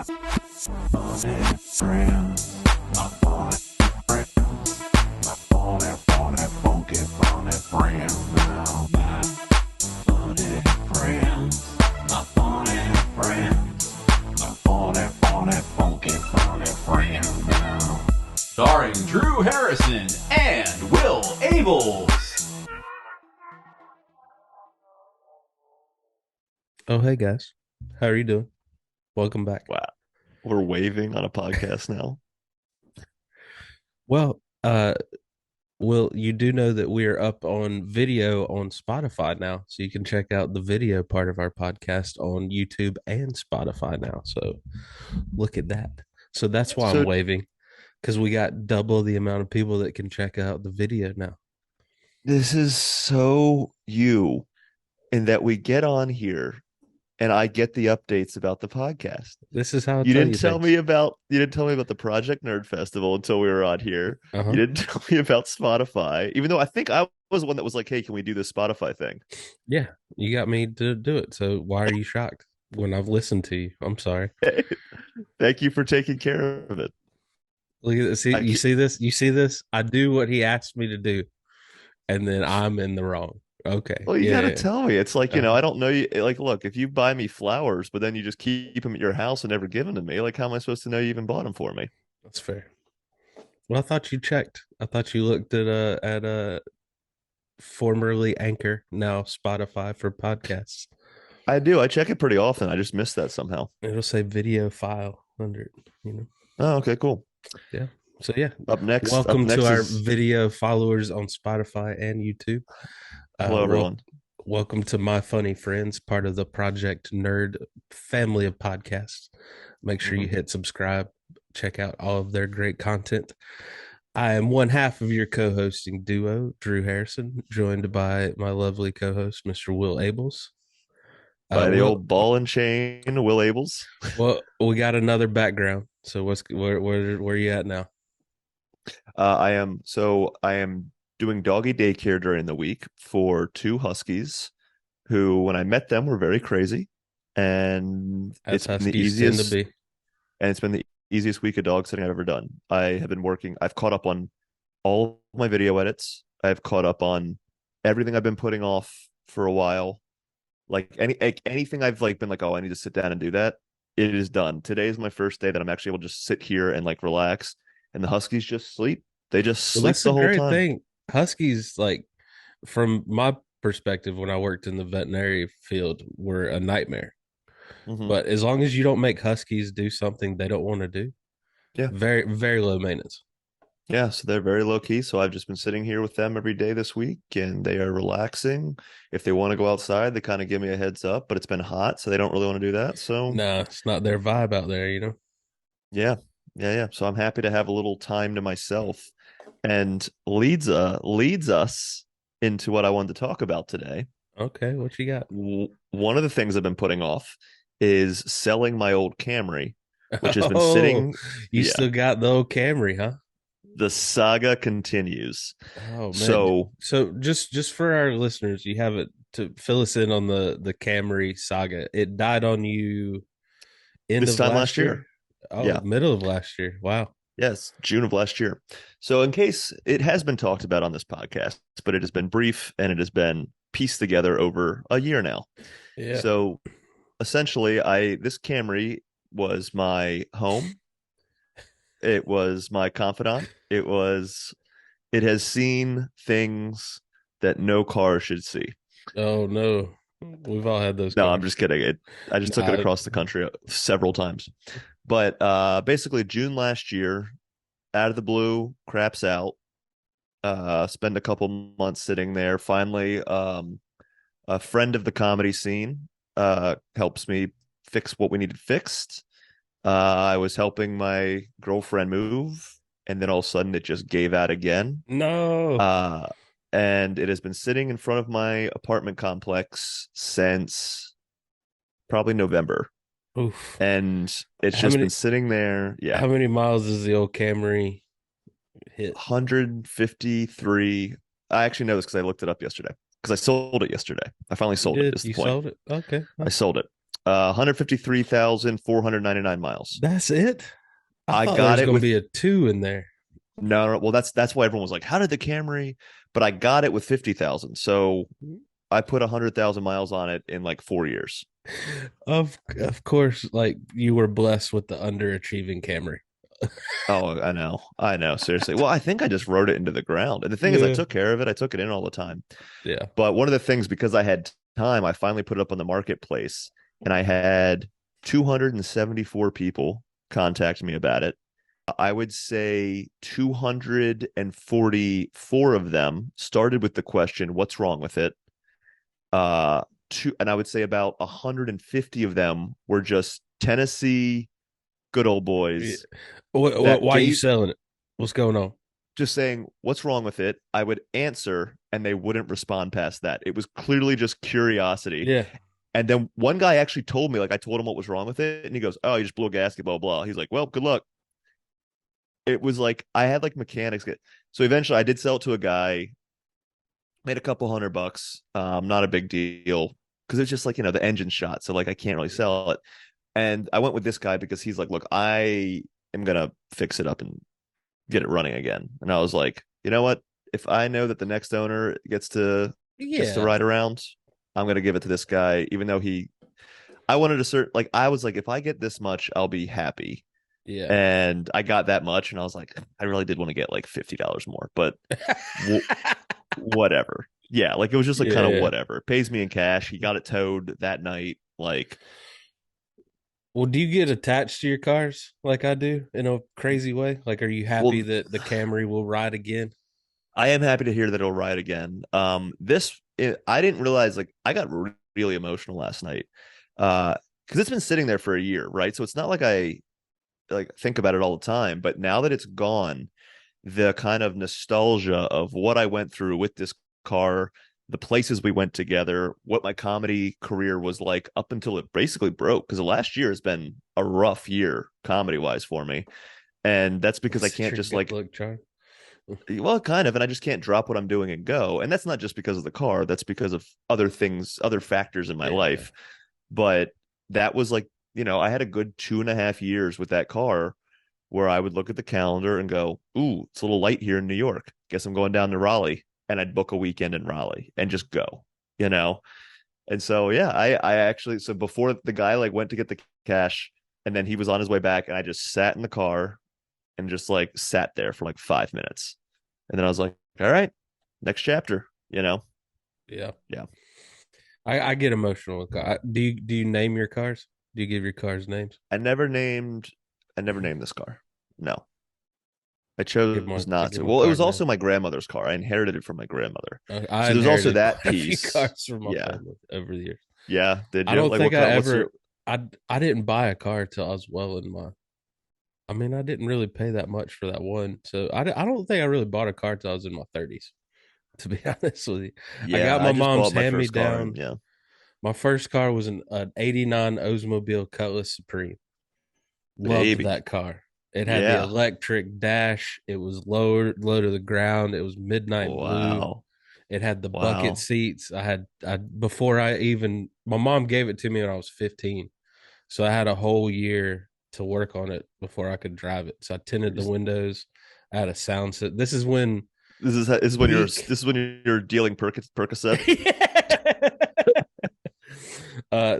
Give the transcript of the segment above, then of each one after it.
funny friends, my funny friends, my funky friends now. My funny friends, my funny friends, my funky friends now. Starring Drew Harrison and Will Abeles. Oh, hey guys. How are you doing? Welcome back. Wow. We're waving on a podcast now. Well, Will, you do know that we are up on video on Spotify now, so you can check out the video part of our podcast on YouTube and Spotify now. So look at that. So that's why I'm waving, because we got double the amount of people that can check out the video now. This is so you in that we get on here and I get the updates about the podcast. This is how you didn't tell me about the Project Nerd Festival until we were on here. You didn't tell me about Spotify, even though I think I was the one that was like, "Hey, can we do this Spotify thing?" Yeah, you got me to do it. So why are you shocked when I've listened to you? I'm sorry. Hey, thank you for taking care of it. Look at this. You see this? You see this? I do what he asked me to do, and then I'm in the wrong. Okay. Well, you gotta tell me. It's like, I don't know you. Like, look, if you buy me flowers, but then you just keep them at your house and never give them to me, like, how am I supposed to know you even bought them for me? That's fair. Well, I thought you checked. I thought you looked at formerly Anchor, now Spotify for podcasts. I do. I check it pretty often. I just missed that somehow. It'll say video file under it, Oh, okay, cool. Yeah. So yeah. Welcome to our video followers on Spotify and YouTube. Hello, everyone. Welcome to My Funny Friends, part of the Project Nerd family of podcasts. Make sure you hit subscribe. Check out all of their great content. I am one half of your co-hosting duo, Drew Harrison, joined by my lovely co-host, Mr. Will Abeles. By the old ball and chain, Will Abeles. Well, we got another background. So where are you at now? I am doing doggy daycare during the week for two huskies who, when I met them, were very crazy. And it's been the easiest week of dog sitting I've ever done. I've caught up on all of my video edits. I've caught up on everything I've been putting off for a while. Like anything I've been like, oh, I need to sit down and do that. It is done. Today is my first day that I'm actually able to just sit here and relax. And the huskies just sleep. They just sleep the whole time. Thing. Huskies, from my perspective, when I worked in the veterinary field, were a nightmare. But as long as you don't make huskies do something they don't want to do, very, very low maintenance. Yeah, so they're very low key. So I've just been sitting here with them every day this week, and they are relaxing. If they want to go outside, they kind of give me a heads up, but it's been hot, so they don't really want to do that. So no, it's not their vibe out there, Yeah. So I'm happy to have a little time to myself, and leads us into what I wanted to talk about today. Okay, what you got? One of the things I've been putting off is selling my old Camry, which has been sitting. You still got the old Camry, huh? The saga continues. Oh man! So just for our listeners, you have it to fill us in on the Camry saga. It died on you this time last year. Oh, yeah. Middle of last year. Wow. Yes, June of last year. So in case it has been talked about on this podcast, but it has been brief and it has been pieced together over a year now. Yeah. So essentially, this Camry was my home. It was my confidant. It has seen things that no car should see. Oh no. We've all had those. No, cars. I'm just kidding. I just took it across the country several times. But basically June last year, out of the blue, craps out. Spend a couple months sitting there. Finally, a friend of the comedy scene helps me fix what we needed fixed. I was helping my girlfriend move, and then all of a sudden it just gave out again. No. And it has been sitting in front of my apartment complex since probably November. Oof. And it's been sitting there. Yeah. How many miles does the old Camry hit? 153. I actually know this because I looked it up yesterday, because I sold it yesterday. I finally sold it. You sold it? Okay. I sold it. 153,499 miles. That's it. I I thought there got was it going to with be a two in there. no, well, that's why everyone was like, "How did the Camry?" But I got it with 50,000, so I put 100,000 miles on it in like 4 years. Of course, like you were blessed with the underachieving Camry. Oh, I know. Seriously, well, I think I just rode it into the ground, and the thing is, I Yeah. took care of it. I took it in all the time. Yeah. But one of the things, because I had time, I finally put it up on the marketplace, and I had 274 people contact me about it. I would say 244 of them started with the question, "What's wrong with it?" And I would say about 150 of them were just Tennessee good old Yeah. boys What, that why are you gave selling it? What's going on? just saying, "What's wrong with it?" I would answer, and they wouldn't respond past that. It was clearly just curiosity. Yeah. And then one guy actually told me, like, I told him what was wrong with it, and he goes, "Oh, you just blew a gasket, blah blah." He's like, "Well, good luck." It was like I had like mechanics get. So eventually, I did sell it to a guy, made a couple $100, not a big deal because it's just like the engine shot, so like I can't really sell it. And I went with this guy because he's like, "Look, I am gonna fix it up and get it running again." And I was like, "You know what? If I know that the next owner gets to Yeah. ride around, I'm gonna give it to this guy, even though I wanted to like I was like, if I get this much, I'll be happy." Yeah. And I got that much, and I was like, I really did want to get like $50 more, but w- whatever. Yeah, like it was just like kind of Yeah. whatever. Pays me in cash. He got it towed that night. Like Well, do you get attached to your cars like I do in a crazy way? Like, are you happy well, that the Camry will ride again? I am happy to hear that it'll ride again. I didn't realize, like, I got really emotional last night. Because it's been sitting there for a year, right? So it's not like I like think about it all the time, but now that it's gone, the kind of nostalgia of what I went through with this car, the places we went together, what my comedy career was like up until it basically broke. Because the last year has been a rough year comedy wise for me. And that's because I Such can't a just good like, look, Charlie. well, kind of, and I just can't drop what I'm doing and go. And that's not just because of the car, that's because of other things, other factors in my Yeah. life. But that was like, I had a good 2.5 years with that car where I would look at the calendar and go, "Ooh, it's a little light here in New York. Guess I'm going down to Raleigh." And I'd book a weekend in Raleigh and just go, you know? And so, yeah, I actually, so before the guy like went to get the cash and then he was on his way back, and I just sat in the car and just like sat there for like 5 minutes. And then I was like, all right, next chapter. Yeah. Yeah. I get emotional with cars. Do you name your cars? Do you give your cars names? I never named I never named this car. No. I chose I not give to. my Well, it car was name. also my grandmother's car. I inherited it from my grandmother. I So there's also inherited that quite a few piece. cars from my Yeah. family over the years. Yeah. Did I you? don't Like think what I car? What's ever. your I didn't buy a car till I was well in my. I mean, I didn't really pay that much for that one, so I don't think I really bought a car till I was in my 30s. To be honest with you, I Yeah, got I my just mom's bought my hand me first car and down. yeah. My first car was an '89 Oldsmobile Cutlass Supreme. Loved Baby. that car. It had the Yeah. electric dash. It was low to the ground. It was midnight blue. Wow. It had the bucket Wow. seats. I before I even my mom gave it to me when I was 15. So I had a whole year to work on it before I could drive it. So I tinted the windows. I had a sound set. This Peak. is when you're dealing Percocet.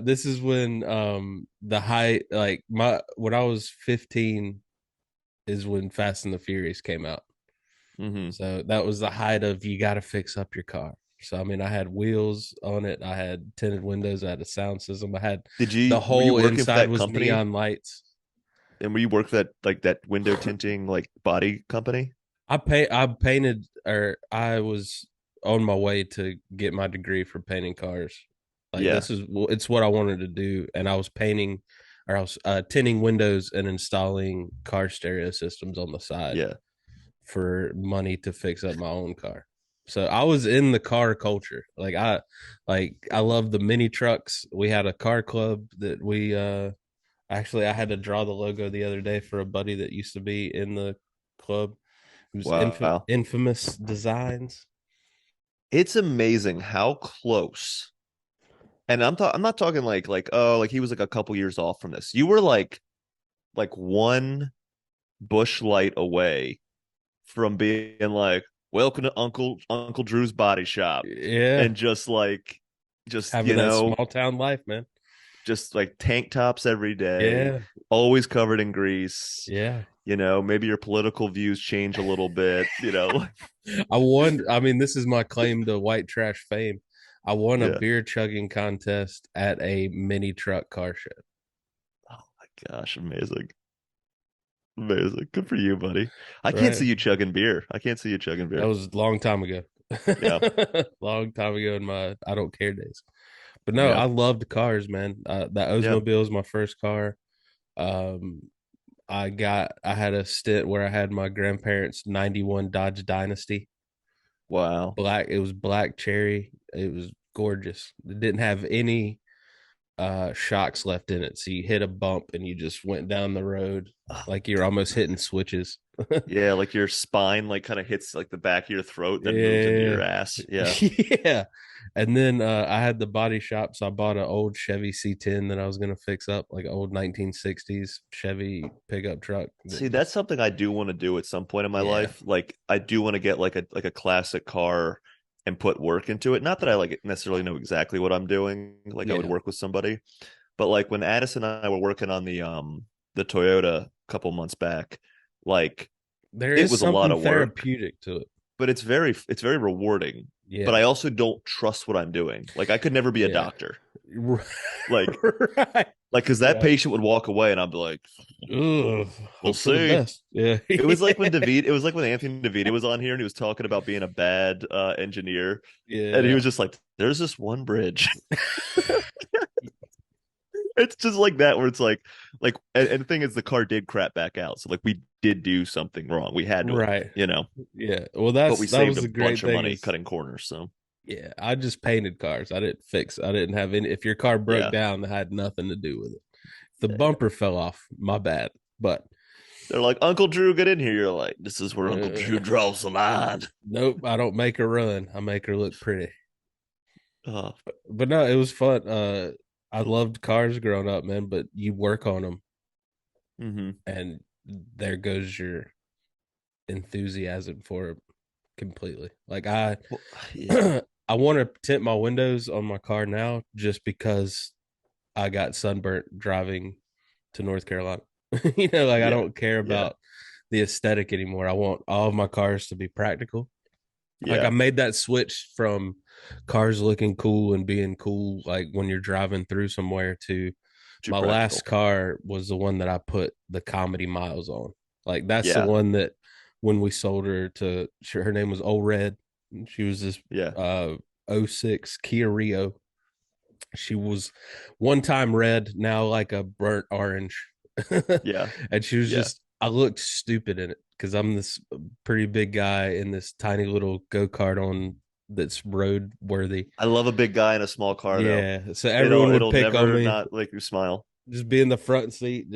This is when the height like my when I was 15 is when Fast and the Furious came out. Hmm. So that was the height of you got to fix up your car. So I mean, I had wheels on it, I had tinted windows, I had a sound system, I had the Were you whole working for inside that was company? neon lights. And were you work for that window tinting like body company? I painted or I was on my way to get my degree for painting cars. Like Yeah. it's what I wanted to do, and I was painting or I was tinting windows and installing car stereo systems on the side Yeah. for money to fix up my own car. So I was in the car culture. I love the mini trucks. We had a car club that we actually I had to draw the logo the other day for a buddy that used to be in the club. It was Wow. infamous designs. It's amazing how close And I'm not talking like oh like he was like a couple years off from this. You were like one bush light away from being like, welcome to Uncle Drew's body shop. Yeah, And just like just just having that small town life, man. just like tank tops every day, Yeah, always covered in grease. yeah. Maybe your political views change a little bit. I mean, this is my claim to white trash fame. I won a Yeah. beer chugging contest at a mini truck car show. Oh my gosh, amazing. Amazing. Good for you, buddy. I can't Right. see you chugging beer. I can't see you chugging That beer. was a long time ago. Yeah. Long time ago in my I don't care days. But no, Yeah. I loved cars, man. That Yeah. Oldsmobile was my first car. Um, I had a stint where I had my grandparents' 91 Dodge Dynasty. Wow. Black, it was black cherry. It was gorgeous. It didn't have any shocks left in it. So you hit a bump and you just went down the road Oh, like you're almost hitting switches. yeah, like your spine like kind of hits like the back of your throat, then moves into Yeah. your ass. Yeah. Yeah. And then I had the body shop, so I bought an old Chevy C10 that I was gonna fix up, like an old 1960s Chevy pickup truck. See, that's something I do want to do at some point in my Yeah. life. Like I do want to get like a classic car and put work into it. Not that I like necessarily know exactly what I'm doing. Like I would Yeah. work with somebody. But like when Addison and I were working on the Toyota a couple months back, like There it is was a lot something of work, therapeutic to it. but it's very rewarding. But Yeah. I also don't trust what I'm doing. Like I could never be a Yeah. doctor. Like Right. because that Right. patient would walk away and I'd be like, Ugh. we'll Hope for the see. best. Yeah. It was like when Anthony DeVito was on here and he was talking about being a bad engineer, and he Yeah. was just like, "There's this one bridge." It's just like that where it's like, and the thing is, the car did crap back out, so like we did do something wrong. We had to have, Right. Yeah. Well, but we that saved was a the great bunch of thing money is cutting corners. So yeah, I just painted cars. I didn't have any. If your car broke yeah, down, that had nothing to do with it. If the yeah. bumper fell off, my bad. But They're like, Uncle Drew, get in here. You're like, this is where Uncle Drew uh, draws the line. nope, I don't make her run. I make her look pretty. Oh, But no, it was fun. I loved cars growing up, man. But you work on them, mm-hmm. and there goes your enthusiasm for it completely. Like Well, yeah, I want to tint my windows on my car now, just because I got sunburnt driving to North Carolina. Like I yeah, don't care yeah, about the aesthetic anymore. I want all of my cars to be practical. Like I yeah. made that switch from cars looking cool and being cool, like when you're driving through somewhere, to Too my practical. last car was the one that I put the comedy miles on. Like that's the Yeah, one that when we sold her to, her name was Old Red. She was this yeah, uh '06 Kia Rio. She was one time red, now like a burnt orange. yeah, And she was yeah. just, I looked stupid in it because I'm this pretty big guy in this tiny little go-kart on that's road worthy. I love a big guy in a small car though. Yeah. So It'll everyone would it'll pick on never me, not make you smile. just be in the front seat.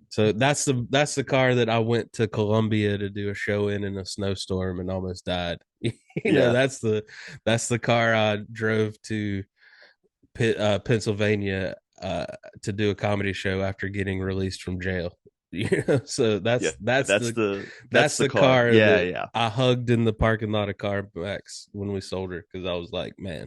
So that's the car that I went to Columbia to do a show in a snowstorm and almost died. Yeah, That's the car I drove to Pennsylvania to do a comedy show after getting released from jail. So yeah. that's That's the the that's that's the the car. car Yeah, that yeah, I hugged in the parking lot of CarMax when we sold her, because I was like, man,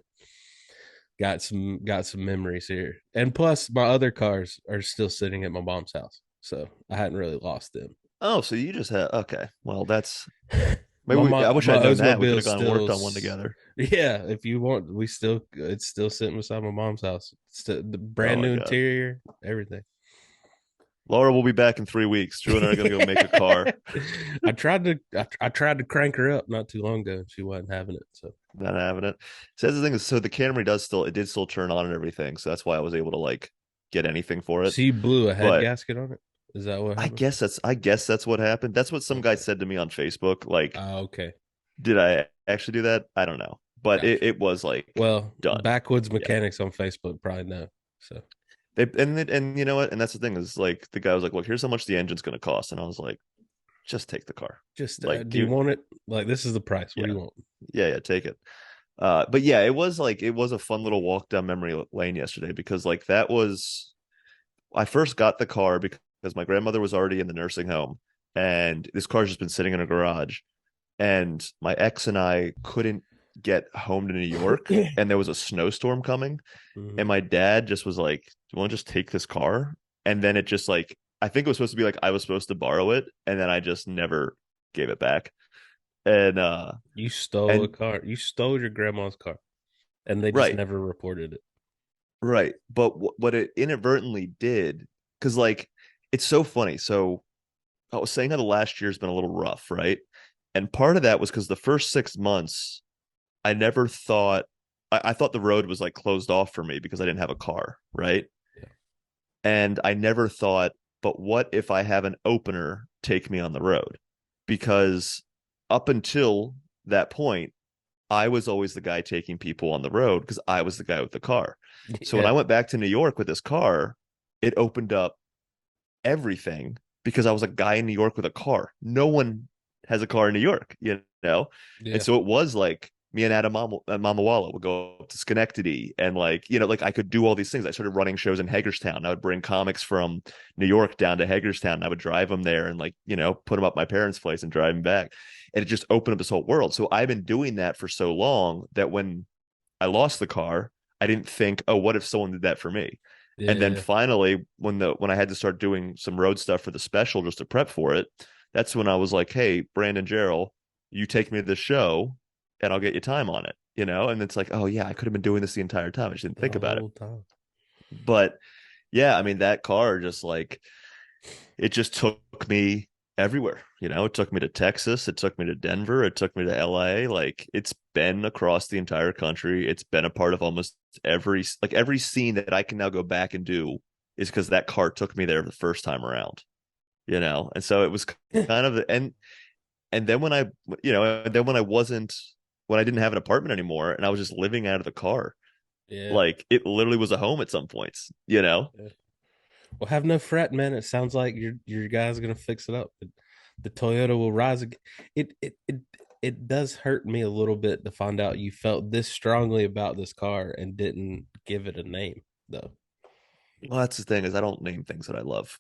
got some memories here. And plus, my other cars are still sitting at my mom's house, so I hadn't really lost them. Oh, so you just had okay. Well, that's maybe I wish My I'd known that. We could Oldsmobile have gone and worked still, on one together. yeah. If you want, it's still sitting beside my mom's house. Still the Oh brand my new god. interior, everything. Laura will be back in 3 weeks. Drew and I are gonna go make a car. I tried to crank her up not too long ago, and she wasn't having it. So Not having it. So that's the thing is, so the Camry did still turn on and everything. So that's why I was able to like get anything for it. she blew a head But gasket on it. Is that what happened? I guess that's what happened. That's what some guy Okay. said to me on Facebook. Like, Okay. did I actually do that? I don't know. But Gotcha. it was like Well, done. backwoods Yeah. mechanics on Facebook probably know. So And you know what? And that's the thing is like the guy was like, look, here's how much the engine's gonna cost. And I was like, just take the car. just Like do you you want it? Like, this is the price. What do yeah, you want? yeah, take it. But yeah, it was a fun little walk down memory lane yesterday because like that was I first got the car because my grandmother was already in the nursing home and this car's just been sitting in a garage and my ex and I couldn't get home to New York and there was a snowstorm coming Mhm. and my dad just was like, "Do you want to just take this car?" And then it just like I think it was supposed to be like I was supposed to borrow it and then I just never gave it back. And You stole a and car. You stole your grandma's car, and they just right, never reported it. right. But what it inadvertently did, because like it's so funny. So I was saying how the last year's been a little rough, right? And part of that was because the first 6 months, I never thought I thought the road was like closed off for me because I didn't have a car, right? Yeah. And I never thought, but what if I have an opener take me on the road? Because up until that point, I was always the guy taking people on the road because I was the guy with the car. So when Yeah. I went back to New York with this car, it opened up everything because I was a guy in New York with a car. No one has a car in New York, you know? And Yeah. so it was like me and Adam Mamawala would go up to Schenectady and like, like I could do all these things. I started running shows in Hagerstown. I would bring comics from New York down to Hagerstown. I would drive them there and like, put them up my parents' place and drive them back. And it just opened up this whole world. So I've been doing that for so long that when I lost the car, I didn't think, oh, what if someone did that for me? And then Yeah. finally, when I had to start doing some road stuff for the special just to prep for it, that's when I was like, hey, Brandon Gerald, you take me to the show and I'll get you time on it, And it's like, oh yeah, I could have been doing this the entire time. I just didn't The think about it. whole time. But yeah, I mean that car just like it just took me everywhere. It took me to Texas, it took me to Denver, it took me to LA. Like it's been across the entire country. It's been a part of almost every scene that I can now go back and do is because that car took me there the first time around. And so it was kind of and then when I wasn't when I didn't have an apartment anymore and I was just living out of the car, Yeah. like it literally was a home at some points. Yeah. Well, have no fret, man. It sounds like your guy's gonna fix it up. The Toyota will rise again. It does hurt me a little bit to find out you felt this strongly about this car and didn't give it a name, though. Well, that's the thing is I don't name things that I love.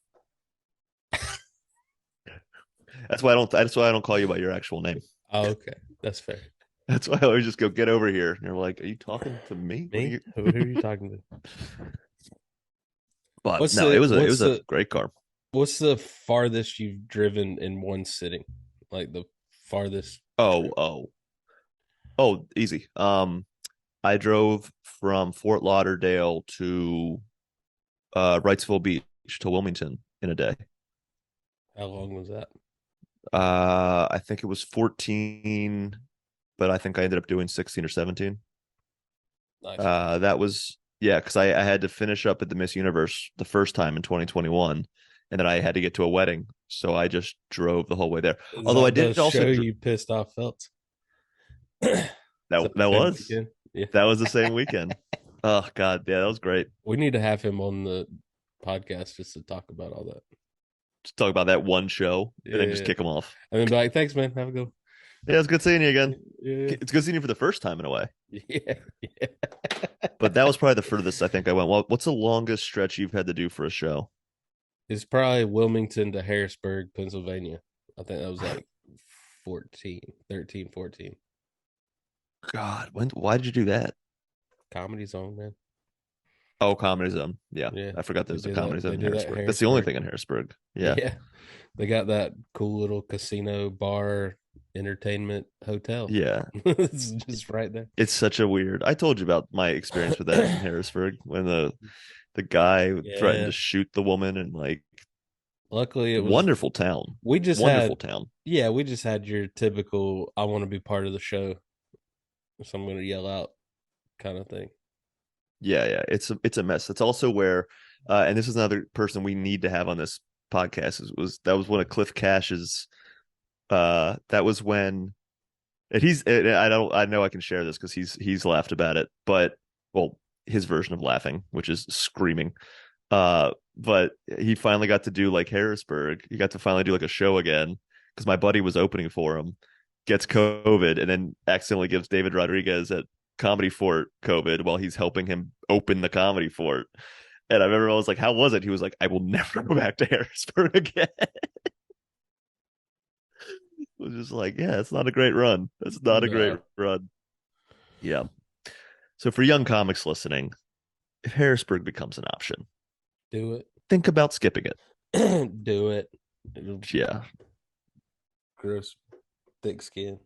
That's why I don't call you by your actual name. Oh, okay, that's fair. That's why I always just go get over here. And you're like, are you talking to me? What are Me? you Who are you talking to? But What's no, the it what's was a the great car. what's the farthest you've driven in one sitting? Like the farthest Oh, trip? oh, oh, easy. I drove from Fort Lauderdale to Wrightsville Beach to Wilmington in a day. How long was that? I think it was 14, but I think I ended up doing 16 or 17. Nice. That was yeah, because I had to finish up at the Miss Universe the first time in 2021, and then I had to get to a wedding, so I just drove the whole way there. Is Although I that the did also show you pissed off Phelps? Is that that the that same was weekend? Yeah. that was the same weekend. Oh God, yeah, that was great. We need to have him on the podcast just to talk about all that. Just talk about that one show and then just Yeah. kick them off. And then be like, thanks, man. Have a good one. Yeah, it's good seeing you again. Yeah. It's good seeing you for the first time in a way. Yeah. Yeah. But that was probably the furthest I think I went. Well, what's the longest stretch you've had to do for a show? It's probably Wilmington to Harrisburg, Pennsylvania. I think that was like 14, 13, 14. God, why did you do that? Comedy Zone, man. Oh, Comedy Zone. Yeah, Yeah. I forgot They there's a do Comedy that. They Zone in do that in Harrisburg. That's the only Harrisburg. thing in Harrisburg. Yeah. Yeah. They got that cool little casino bar entertainment hotel. Yeah. It's just right there. It's such a weird. I told you about my experience with that in Harrisburg when the guy threatened Yeah. to shoot the woman and like Luckily it was wonderful town. we just Wonderful had town. yeah, we just had your typical I want to be part of the show. So I'm gonna yell out kind of thing. Yeah, yeah. It's a mess. It's also where and this is another person we need to have on this podcast that was one of Cliff Cash's that was when and I know I can share this because he's laughed about it, but well, his version of laughing, which is screaming. But he finally got to do like Harrisburg. He got to finally do like a show again because my buddy was opening for him, gets COVID, and then accidentally gives David Rodriguez at Comedy Fort COVID while he's helping him open the Comedy Fort. And I remember I was like, how was it? He was like, I will never go back to Harrisburg again. It was just like, yeah, it's not a great run. That's not a great No, run. Yeah. So for young comics listening, if Harrisburg becomes an option, do think about skipping it. it. Do it. It'll Yeah. gross, thick skin.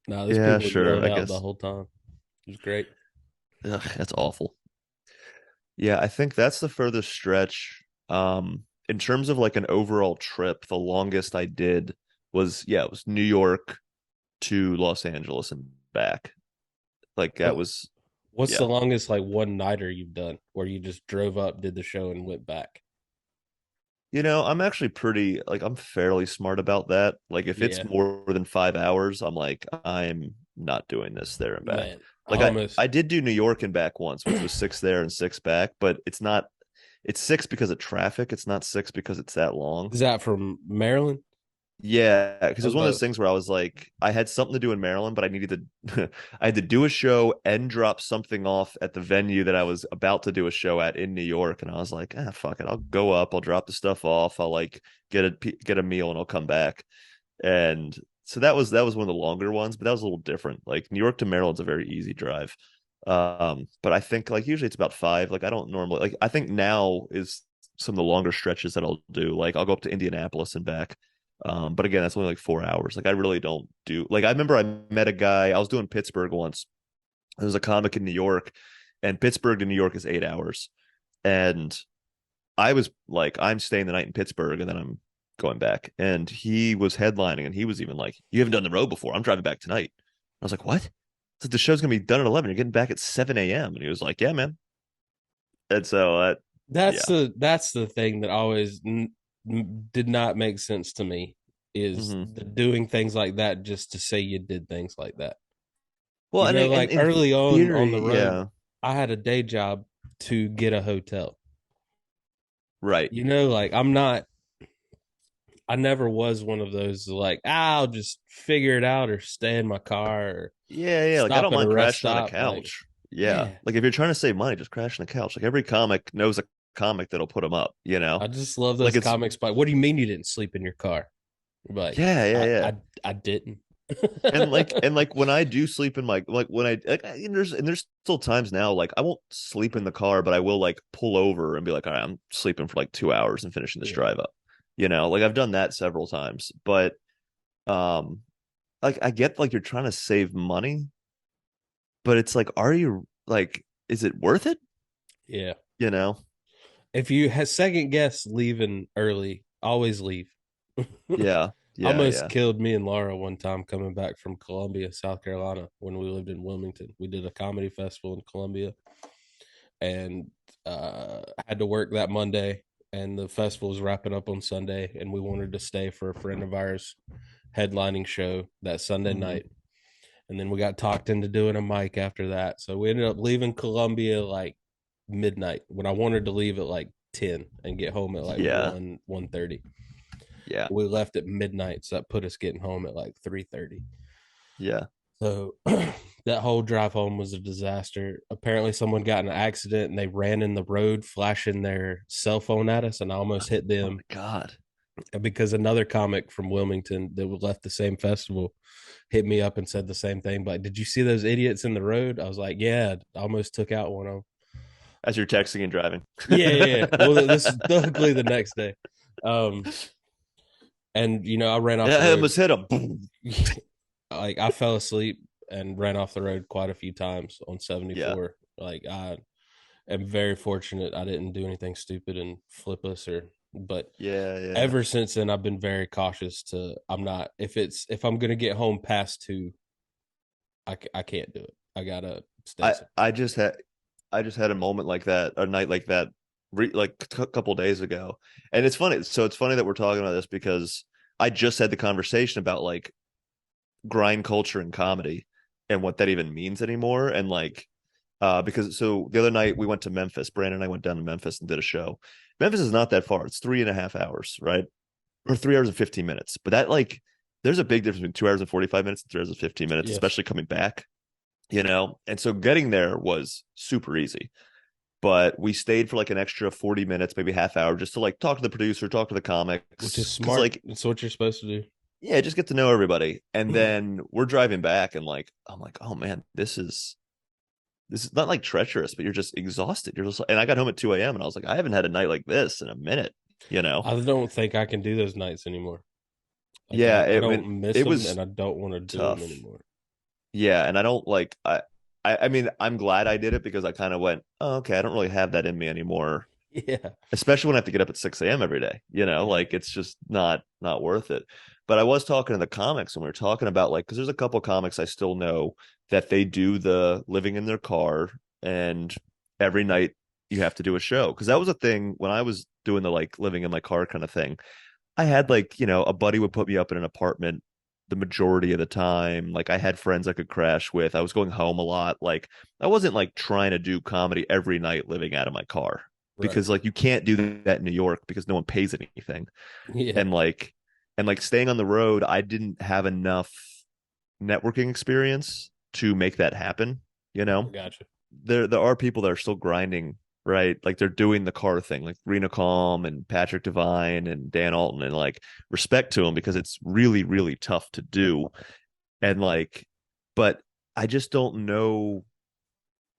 No, those Yeah, people were sure. yelling I out the guess. whole time. It was great. Ugh, that's awful. Yeah, I think that's the furthest stretch. In terms of like an overall trip, the longest I did was, yeah, it was New York to Los Angeles and back. Like that What was, What's yeah. the longest like one nighter you've done where you just drove up, did the show, and went back? I'm actually pretty like I'm fairly smart about that. Like if it's Yeah, more than 5 hours, I'm like, I'm not doing this there and back. man. I Like I almost I did do New York and back once, which was six there and six back, but it's six because of traffic. It's not six because it's that long. is that from Maryland? Yeah, because I it was was one of about those things where I was like, I had something to do in Maryland, but I needed to, I had to do a show and drop something off at the venue that I was about to do a show at in New York, and I was like, fuck it, I'll go up, I'll drop the stuff off, I'll like get a meal, and I'll come back. And so that was one of the longer ones, but that was a little different. Like New York to Maryland's a very easy drive, but I think like usually it's about five. Like I don't normally like I think now is some of the longer stretches that I'll do. Like I'll go up to Indianapolis and back. But again, that's only like 4 hours. Like I really don't do like I remember I met a guy, I was doing Pittsburgh once. There was a comic in New York, and Pittsburgh to New York is 8 hours. And I was like, I'm staying the night in Pittsburgh and then I'm going back. And he was headlining and he was even like, you haven't done the road before. I'm driving back tonight. I was like, what? So the show's gonna be done at 11. You're getting back at 7 a.m. And he was like, yeah, man. And so yeah. that's the thing that always did not make sense to me is Hmm. the doing things like that just to say you did things like that. Well, You and know, like in early on the theory, road, yeah. I had a day job to get a hotel. Right. You know, like I never was one of those like, I'll just figure it out or stay in my car or Yeah, yeah. Like I stop don't at a mind rest crashing on a stop. Like, couch. Yeah. yeah, Like if you're trying to save money, just crash on the couch. Like every comic knows a comic that'll put them up, I just love Like those it's comics. But what do you mean you didn't sleep in your car? Like, yeah, yeah, I, yeah. I, I didn't. And like when I do sleep in my like when I like and there's still times now like I won't sleep in the car, but I will like pull over and be like, all right, I'm sleeping for like 2 hours and finishing this Yeah. drive up. Like I've done that several times. But um like I get like you're trying to save money, but it's like, are you like, is it worth it? Yeah. You know? If you had second guess leaving early, always leave. Yeah, yeah, Almost yeah. killed me and Laura one time coming back from Columbia, South Carolina, when we lived in Wilmington. We did a comedy festival in Columbia and had to work that Monday. And the festival was wrapping up on Sunday, and we wanted to stay for a friend of ours headlining show that Sunday Hmm. night. And then we got talked into doing a mic after that. So we ended up leaving Columbia like midnight when I wanted to leave at like 10 and get home at like Yeah, 1:30. yeah, We left at midnight, so that put us getting home at like 3:30. yeah. So that whole drive home was a disaster. Apparently someone got in an accident and they ran in the road flashing their cell phone at us, and I almost hit Oh them my God. because another comic from Wilmington that left the same festival hit me up and said the same thing. But did you see those idiots in the road? I was like, yeah, I almost took out one of them. As you're texting and driving. Yeah, yeah, yeah. Well, this is luckily the next day. Um, and I ran off the I road. almost hit him. Like I fell asleep and ran off the road quite a few times on Yeah, 74. Like I am very fortunate I didn't do anything stupid and flip us but yeah, yeah. ever since then I've been very cautious to I'm not if I'm going to get home past 2, I can't do it. I got to stay I safe. I just had I just had a moment like that, a night like that, like a couple days ago, and it's funny. So it's funny that we're talking about this because I just had the conversation about like grind culture and comedy and what that even means anymore, and like because so the other night we went to Memphis. Brandon and I went down to Memphis and did a show. Memphis is not that far. It's 3.5 hours, right? Or 3 hours and 15 minutes. But that like there's a big difference between 2 hours and 45 minutes and 3 hours and 15 minutes, Yes. especially coming back. you know? And so getting there was super easy. But we stayed for like an extra 40 minutes, maybe half hour, just to like talk to the producer, talk to the which is comics. Cause smart. like, It's what you're supposed to yeah, just get to know everybody. And do. then we're driving back and like, I'm like, oh man, this is not like treacherous, but you're just exhausted. You're just, and I got home at 2 a.m. and I was like, I haven't had a night like this in a minute, you know? I don't think I can do those nights anymore. Like Yeah, I I mean, don't miss it them, was and I don't want to do them tough. anymore. Yeah, and I don't like I mean, I'm glad I did it because I kind of went, oh, okay, I don't really have that in me anymore. Yeah, Especially when I have to get up at 6 a.m. every day, you know, yeah, like it's just not worth it. But I was talking to the comics and we were talking about like because there's a couple comics I still know that they do the living in their car and every night you have to do a show. Because that was a thing when I was doing the like living in my car kind of thing. I had like, you know, a buddy would put me up in an apartment the majority of the time. Like I had friends I could crash with. I was going home a lot. Like I wasn't like trying to do comedy every night living out of my car right. because like you can't do that in New York because no one pays anything. Yeah, And like staying on the road, I didn't have enough networking experience to make that happen, you I know? gotcha. There are people that are still grinding, right? Like they're doing the car thing, like Rena Calm and Patrick Devine and Dan Alton, and like respect to them because it's really, really tough to do. And like, but I just don't know.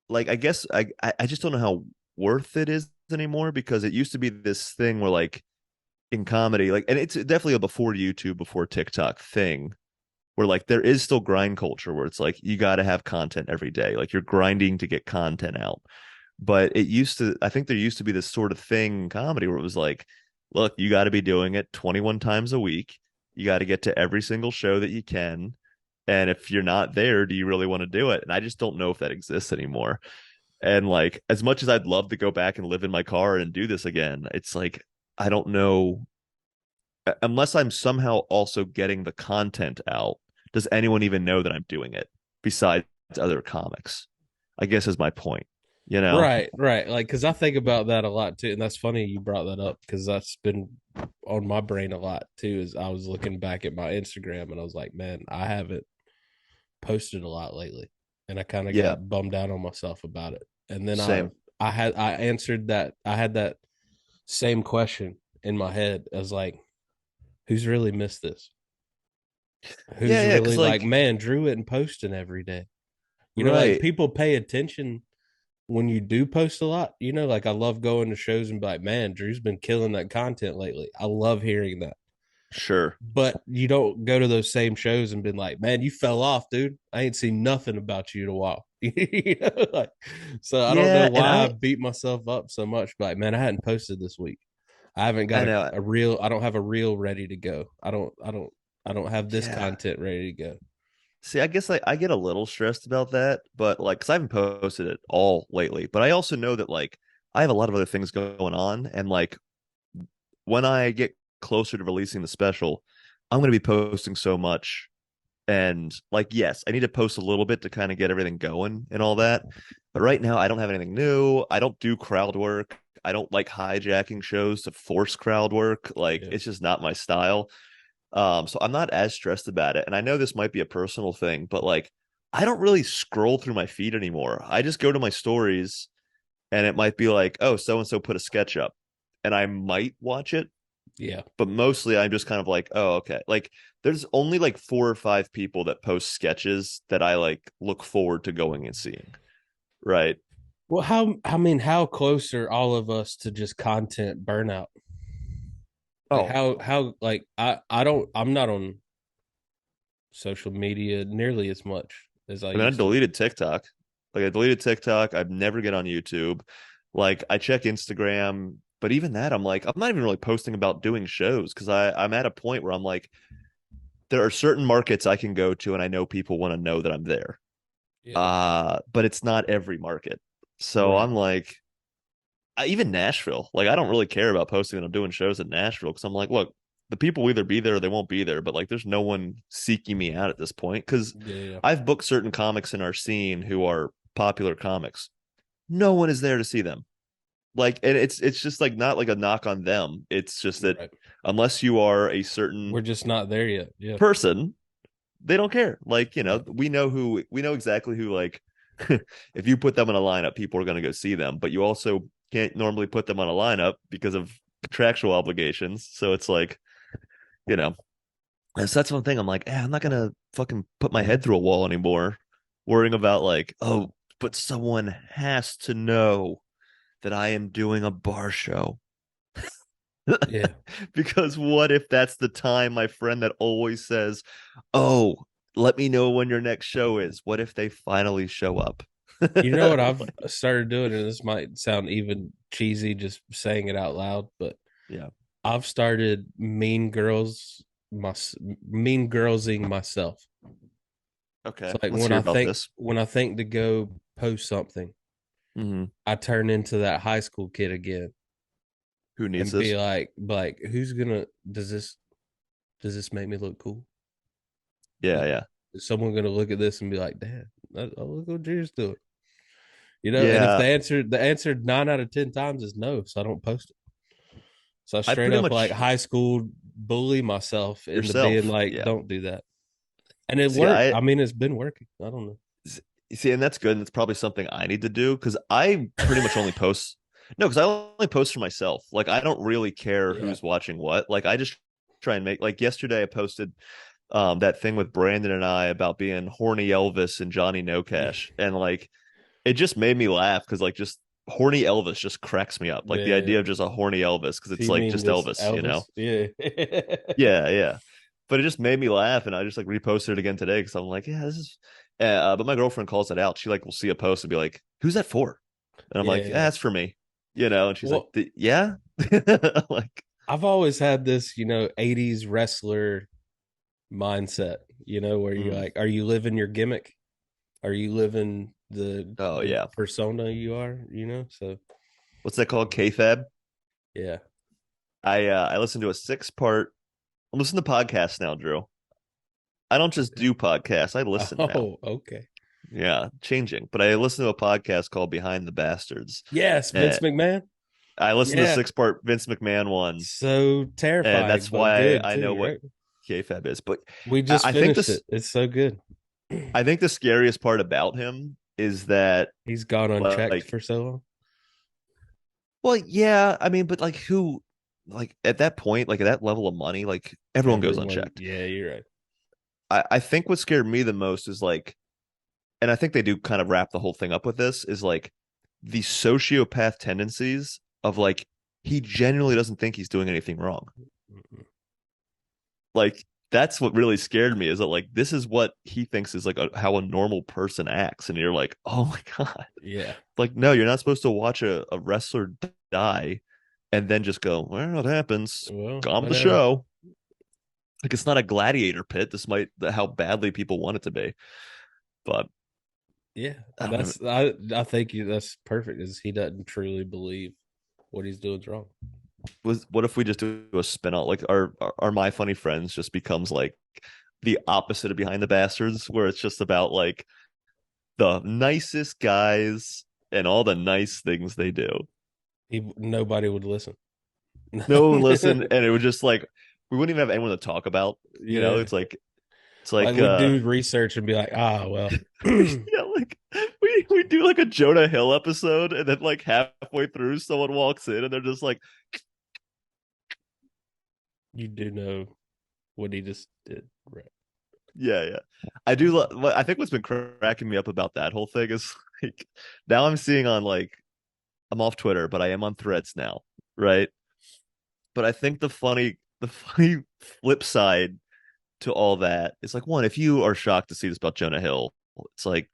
Like, I guess I just don't know how worth it is anymore because it used to be this thing where like in comedy, like, and it's definitely a before YouTube, before TikTok thing where like there is still grind culture where it's like you got to have content every day, like you're grinding to get content out. But it used to, I think there used to be this sort of thing in comedy where it was like, look, you got to be doing it 21 times a week. You got to get to every single show that you can. And if you're not there, do you really want to do it? And I just don't know if that exists anymore. And like, as much as I'd love to go back and live in my car and do this again, it's like, I don't know. Unless I'm somehow also getting the content out, does anyone even know that I'm doing it besides other comics? I guess is my point, you know? Right, right. Like, because I think about that a lot too, and that's funny you brought that up because that's been on my brain a lot too. Is I was looking back at my Instagram and I was like, man, I haven't posted a lot lately, and I kind of Yeah, got bummed out on myself about it. And then same. I answered that. I had that same question in my head. I was like, who's really missed this? Yeah, Who's yeah, because really like, like, man, Drew isn't posting every day. You know, like right, people pay attention when you do post a lot. You know, like I love going to shows and be like, man, Drew's been killing that content lately. I love hearing that. sure. But you don't go to those same shows and been like, man, you fell off, dude. I ain't seen nothing about you in a while. You know, like, so I don't know Yeah, and why I beat myself up so much. But like, man, I hadn't posted this week. I haven't got I know. a reel. I don't have a reel ready to go. I don't have this Yeah. content ready to go. See, I guess like I get a little stressed about that, but like, because I haven't posted it all lately, but I also know that like I have a lot of other things going on, and like when I get closer to releasing the special, I'm going to be posting so much. And like, yes, I need to post a little bit to kind of get everything going and all that. But right now, I don't have anything new. I don't do crowd work. I don't like hijacking shows to force crowd work. Like, Yeah. it's just not my style. So I'm not as stressed about it. And I know this might be a personal thing, but like, I don't really scroll through my feed anymore. I just go to my stories and it might be like, oh, so and so put a sketch up, and I might watch it, Yeah. but mostly I'm just kind of like, oh, okay. Like there's only like 4 or 5 people that post sketches that I like look forward to going and seeing. Right. Well, how close are all of us to just content burnout? Like Oh, like I'm not on social media nearly as much as I I mean, I used to. deleted TikTok. Like I deleted TikTok. I'd never get on YouTube. Like I check Instagram, but even that, I'm like, I'm not even really posting about doing shows because I'm at a point where I'm like, there are certain markets I can go to and I know people want to know that I'm there. Yeah. But it's not every market. So Right. I'm like, even Nashville, like I don't really care about posting that I'm doing shows in Nashville because I'm like, look, the people will either be there or they won't be there, but like there's no one seeking me out at this point because Yeah, yeah. I've booked certain comics in our scene who are popular comics. No one is there to see them. Like, and it's just like not like a knock on them. It's just that Right. unless you are a certain We're just not there yet. Yeah. person, they don't care. Like, we know exactly who, like, if you put them in a lineup, people are going to go see them, but you also can't normally put them on a lineup because of contractual obligations. So it's like, you know, that's one thing. I'm like, I'm not going to fucking put my head through a wall anymore, worrying about like, oh, but someone has to know that I am doing a bar show. Yeah. Because what if that's the time my friend that always says, "Oh, let me know when your next show is." What if they finally show up? You know what I've started doing, and this might sound even cheesy just saying it out loud, but Yeah. I've started mean girlsing myself. Okay. So like Let's hear about this. when I think to go post something, Mm-hmm. I turn into that high school kid again Who needs and be this? like, who's gonna does this make me look cool? Yeah, Is, yeah, is someone gonna look at this and be like, "Dad, look what Drew's doing"? You know, and if yeah. the answer 9 out of 10 times is no, so I don't post it. So I I straight pretty up like much high school bully myself into being yourself. like, Yeah. don't do that. And it See, worked. I mean, it's been working. I don't know. see, and that's good. And it's probably something I need to do because I pretty much only post. No, because I only post for myself. Like, I don't really care Yeah. who's watching what. Like, I just try and make, like, yesterday I posted that thing with Brandon and I about being horny Elvis and Johnny No Cash, and like it just made me laugh because like just horny Elvis just cracks me up. Like the Yeah. idea of just a horny Elvis because So it's you like mean just just Elvis, you know? Elvis? Yeah. Yeah, yeah. But it just made me laugh, and I just like reposted it again today because I'm like, yeah, this is. But my girlfriend calls it out. She like will see a post and be like, "Who's that for?" And I'm like, Yeah. "That's for me," you know. And she's like, Well, "Yeah." Like, I've always had this, 80s wrestler mindset, where you're mm, like, are you living your gimmick? Are you living the oh the yeah, persona you are, So what's that called? K-Fab. yeah. I listened to a 6-part. I'm listening to podcasts now, Drew. I don't just Okay. do podcasts. I listen now. Oh, okay. Yeah, changing. But I listened to a podcast called Behind the Bastards. Yes, Uh, Vince McMahon. I listened to the Yeah. 6-part Vince McMahon one, So and terrifying, that's but why good I know too, what right? kayfabe is. But We just I think finished this, it. It's so good. I think the scariest part about him is that, He's gone unchecked like, for so long. well, yeah, I mean, but like, who, like, at that point, like, at that level of money, like, everyone goes Everyone, unchecked. yeah, you're right. I think what scared me the most is like, and I think they do kind of wrap the whole thing up with this, is like the sociopath tendencies of like he genuinely doesn't think he's doing anything wrong. Like that's what really scared me, is that like this is what he thinks is like how a normal person acts, and you're like, oh my god, Yeah. like no, you're not supposed to watch a wrestler die and then just go, well, it happens, Well, on the whatever. show. Like it's not a gladiator pit. This might how badly people want it to be, but Yeah, I don't know. I think that's perfect. Is he doesn't truly believe what he's doing is wrong. What if we just do a spin-off, like our My Funny Friends just becomes like the opposite of Behind the Bastards, where it's just about like the nicest guys and all the nice things they do. Nobody would listen. No one listen, and it would just like we wouldn't even have anyone to talk about. Yeah, It's like like we do research and be like, well, yeah, like we do like a Jonah Hill episode, and then like halfway through someone walks in and they're just like, you do know what he just did, right? yeah, yeah. I do. I think what's been cracking me up about that whole thing is like now I'm seeing on like I'm off Twitter, but I am on Threads now, right? But I think the funny flip side to all that is like one, if you are shocked to see this about Jonah Hill, it's like,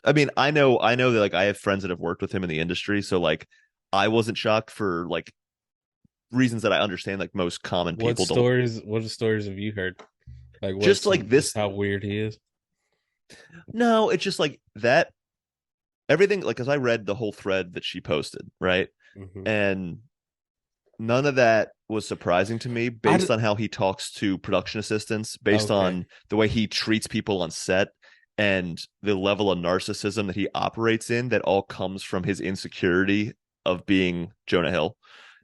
I mean, I know that like I have friends that have worked with him in the industry, so like I wasn't shocked for like reasons that I understand like most common people don't. What stories have you heard? Like Just what's like just this, how weird he is? no, it's just like that everything like as I read the whole thread that she posted, right? Hmm. And none of that was surprising to me based on how he talks to production assistants, based Okay. on the way he treats people on set and the level of narcissism that he operates in, that all comes from his insecurity of being Jonah Hill.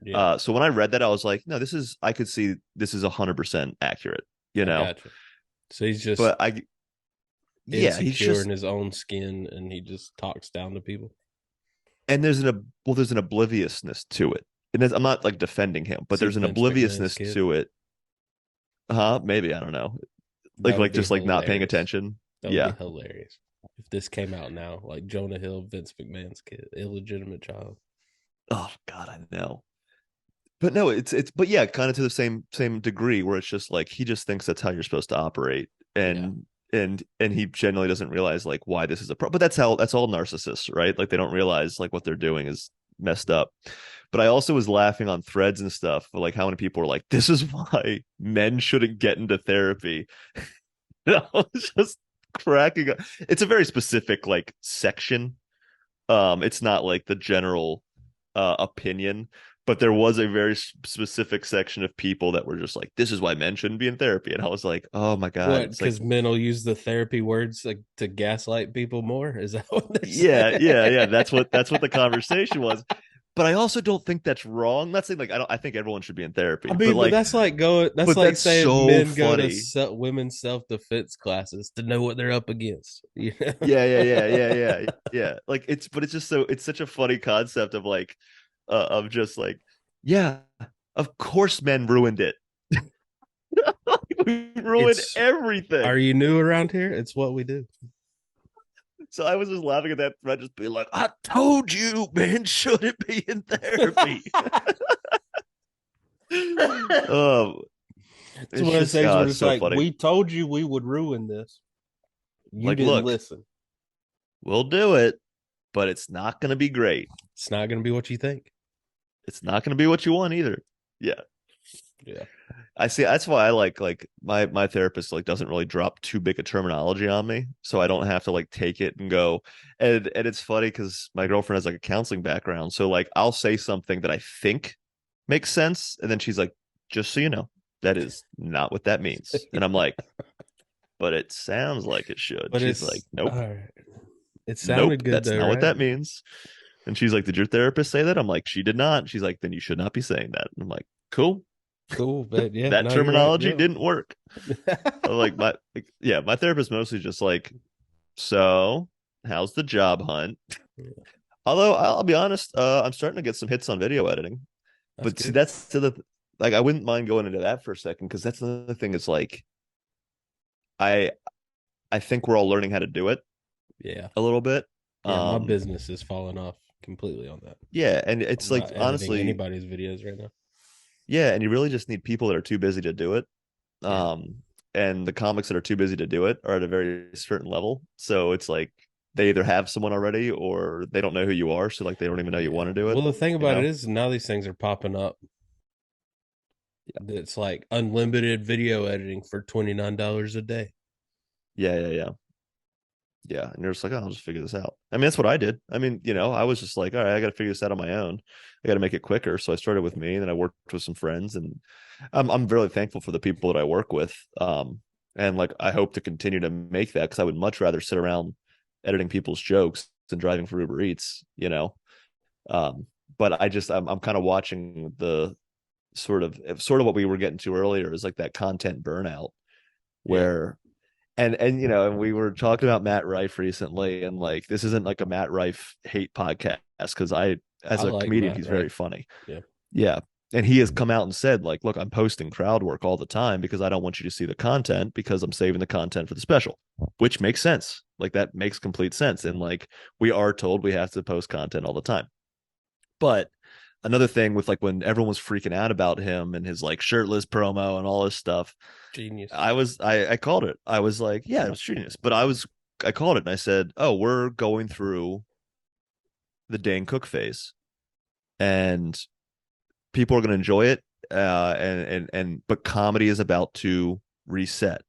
Yeah, So when I read that, I was like, no, I could see this is 100% accurate, you I know? got you. So he's just But yeah, he's insecure in just, his own skin, and he just talks down to people. and there's an obliviousness to it. And I'm not like defending him, but See there's an Vince McMahon's obliviousness kid. to it. Huh? Maybe, I don't know. That would Like be just like not paying hilarious. attention. That would be Yeah. hilarious if this came out now, like Jonah Hill, Vince McMahon's kid, illegitimate child. Oh God, I know. But no, but yeah, kind of to the same degree where it's just like he just thinks that's how you're supposed to operate, Yeah. and he generally doesn't realize like why this is a problem. But that's all narcissists, right? Like they don't realize like what they're doing is messed up. But I also was laughing on threads and stuff, like how many people are like, "This is why men shouldn't get into therapy." I was just cracking up. It's a very specific like section. It's not like the general opinion, but there was a very specific section of people that were just like, "This is why men shouldn't be in therapy," and I was like, "Oh my god!" What? It's like, Because men will use the therapy words like to gaslight people more? Is that what they're yeah, saying? yeah, yeah. That's what the conversation was. But I also don't think that's wrong. I'm not saying like I don't. I think everyone should be in I therapy, mean, but that's like going. That's but like that's saying so men go to funny. women's self defense classes to know what they're up against. You know? Yeah, yeah, yeah, yeah, yeah, yeah. Like but it's just so it's such a funny concept of just like, yeah, of course men ruined it. We ruined It's. Are everything. you new around here? It's what we do. So I was just laughing at that thread, just being like, I told you, man, shouldn't be in therapy. um, It's it's one of those just things where it's so like, funny. we told you we would ruin this. You Like, didn't look, listen. we'll do it, but it's not going to be great. It's not going to be what you think. It's not going to be what you want either. Yeah. Yeah. I see. That's why I like my therapist like doesn't really drop too big a terminology on me, so I don't have to like take it and go. And it's funny because my girlfriend has like a counseling background, so like I'll say something that I think makes sense, and then she's like, "Just so you know, that is not what that means." And I'm like, "But it sounds like it should." But She's like, it's "Nope, all right. It nope, sounded good that's though, not what right? that means." And she's like, "Did your therapist say that?" I'm like, "She did not." She's like, "Then you should not be saying that." And I'm like, "Cool." Cool, but yeah, That no, you're right. terminology Go. didn't work. Like yeah, my therapist mostly just like, so how's the job hunt? Although I'll be honest, I'm starting to get some hits on video editing. That's But see, good. that's to the like I wouldn't mind going into that for a second because that's another thing. It's like I I think we're all learning how to do it Yeah. a little bit. Yeah, my Um, business is falling off completely on that. yeah, and I'm it's like not editing honestly, anybody's videos right now. yeah, and you really just need people that are too busy to do it. Yeah. Um, and the comics that are too busy to do it are at a very certain level. So it's like they either have someone already or they don't know who you are. So like they don't even know you want Yeah. to do it, Well, the thing you about it know? is now these things are popping up. Yeah. It's like unlimited video editing for $29 a day. Yeah, yeah, yeah. Yeah. And you're just like, oh, I'll just figure this out. I mean, that's what I did. I mean, I was just like, all right, I got to figure this out on my own. I got to make it quicker. So I started with me and then I worked with some friends and I'm really thankful for the people that I work with. And like, I hope to continue to make that because I would much rather sit around editing people's jokes than driving for Uber Eats. Um, but I'm kind of watching the sort of what we were getting to earlier is like that content burnout Yeah. where and we were talking about Matt Rife recently, and like this isn't like a Matt Rife hate podcast because I as a like comedian, Matt, he's right? very funny. Yeah. Yeah. And he has come out and said, like, look, I'm posting crowd work all the time because I don't want you to see the content because I'm saving the content for the special, which makes sense. Like that makes complete sense. And like we are told we have to post content all the time. But another thing with like when everyone was freaking out about him and his like shirtless promo and all this stuff, Genius. I called it. I was like, yeah, it was genius. But I called it and I said, oh, we're going through the Dane Cook phase and people are going to enjoy it. But comedy is about to reset.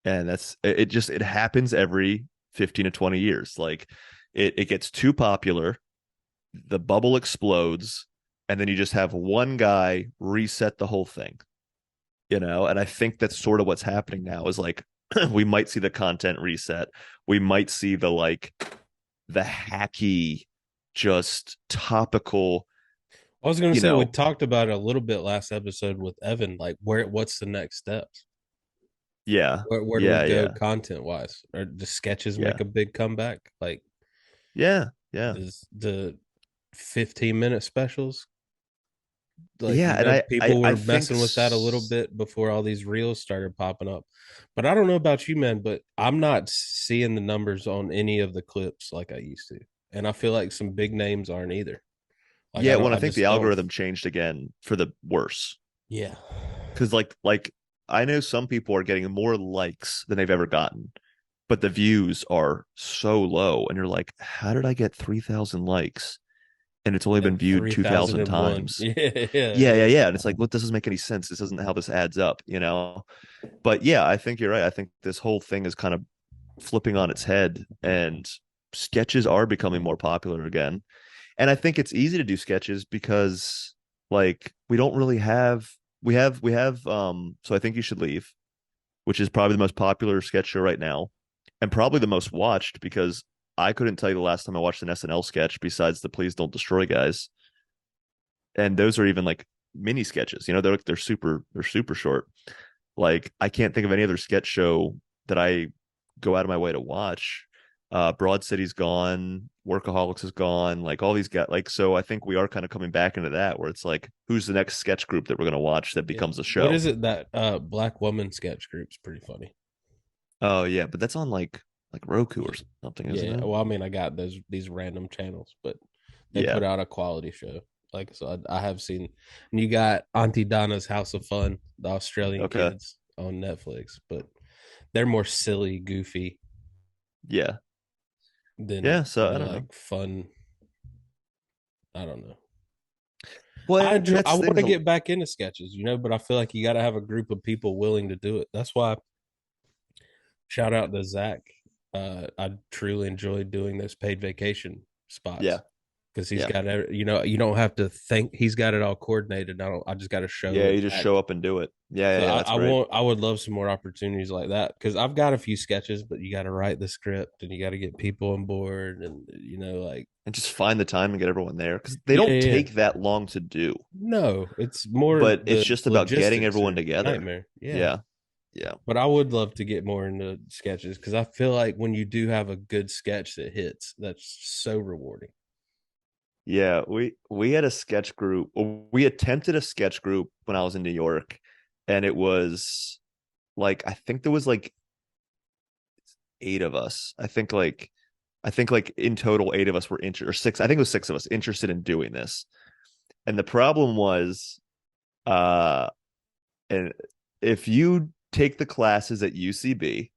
And it happens every 15 to 20 years. Like it gets too popular, the bubble explodes, and then you just have one guy reset the whole thing. And I think that's sort of what's happening now is like we might see the content reset. We might see the hacky, just topical, I was going to you say we know, talked about it a little bit last episode with Evan. Like, what's the next steps? Yeah. Where do we Yeah. go Yeah. content wise? Or do sketches Yeah. make a big comeback? Like, Yeah. Yeah. does the 15-minute specials, like, Yeah. you And know, I people I were think messing with that a little bit before all these reels started popping up. But I don't know about you, man, but I'm not seeing the numbers on any of the clips like I used to. And I feel like some big names aren't either. Like yeah, when I I think the just don't. algorithm changed again for the worse. Yeah. Because like I know some people are getting more likes than they've ever gotten, but the views are so low, and you're like, how did I get 3,000 likes and it's only been And viewed 2,000 3001. times? Yeah, yeah, Yeah, yeah, yeah. yeah. And it's like, what, this doesn't make any sense. This isn't how this adds up, you know? But yeah, I think you're right. I think this whole thing is kind of flipping on its head, and sketches are becoming more popular again. And I think it's easy to do sketches because like we don't really have we have so I think you should leave, which is probably the most popular sketch show right now and probably the most watched because I couldn't tell you the last time I watched an SNL sketch besides the Please Don't Destroy guys. And those are even like mini sketches, you know, they're super short. Like I can't think of any other sketch show that I go out of my way to watch. Broad City's gone, Workaholics is gone, like all these guys. Like so, I think we are kind of coming back into that where it's like, who's the next sketch group that we're going to watch that Yeah. becomes a What show? is it that Black Woman sketch group's pretty funny. Oh yeah, but that's on like Roku or something, isn't Yeah. it? Well, I mean, I got these random channels, but they Yeah. put out a quality show. Like, so I have seen, and you got Auntie Donna's House of Fun, the Australian Okay. kids on Netflix, but they're more silly, goofy Yeah. than Yeah. So I don't know. like fun. I don't know. Well, and I that's want things. to get back into sketches, you know, but I feel like you got to have a group of people willing to do it. That's why shout out to Zach. I truly enjoyed doing those paid vacation Yeah. spots because he's Yeah. got you know, you don't have to think, he's got it all coordinated. I just got to show Yeah. and You just show act. up and do it. Yeah. So Yeah. Yeah. That's great. I would love some more opportunities like that because I've got a few sketches, but you got to write the script and you got to get people on board, and you know, like, And just find the time and get everyone there because they yeah, don't yeah, yeah. take that long to do. No, it's more But it's the just about getting logistics everyone are a together. nightmare. Yeah. Yeah. Yeah. But I would love to get more into sketches because I feel like when you do have a good sketch that hits, that's so rewarding. Yeah. We had a sketch group. We attempted a sketch group when I was in New York, and it was like I think there was like 8 of us. I think like in total 8 of us were interested, or six. I think it was 6 of us interested in doing this. And the problem was, uh, and if you take the classes at UCB,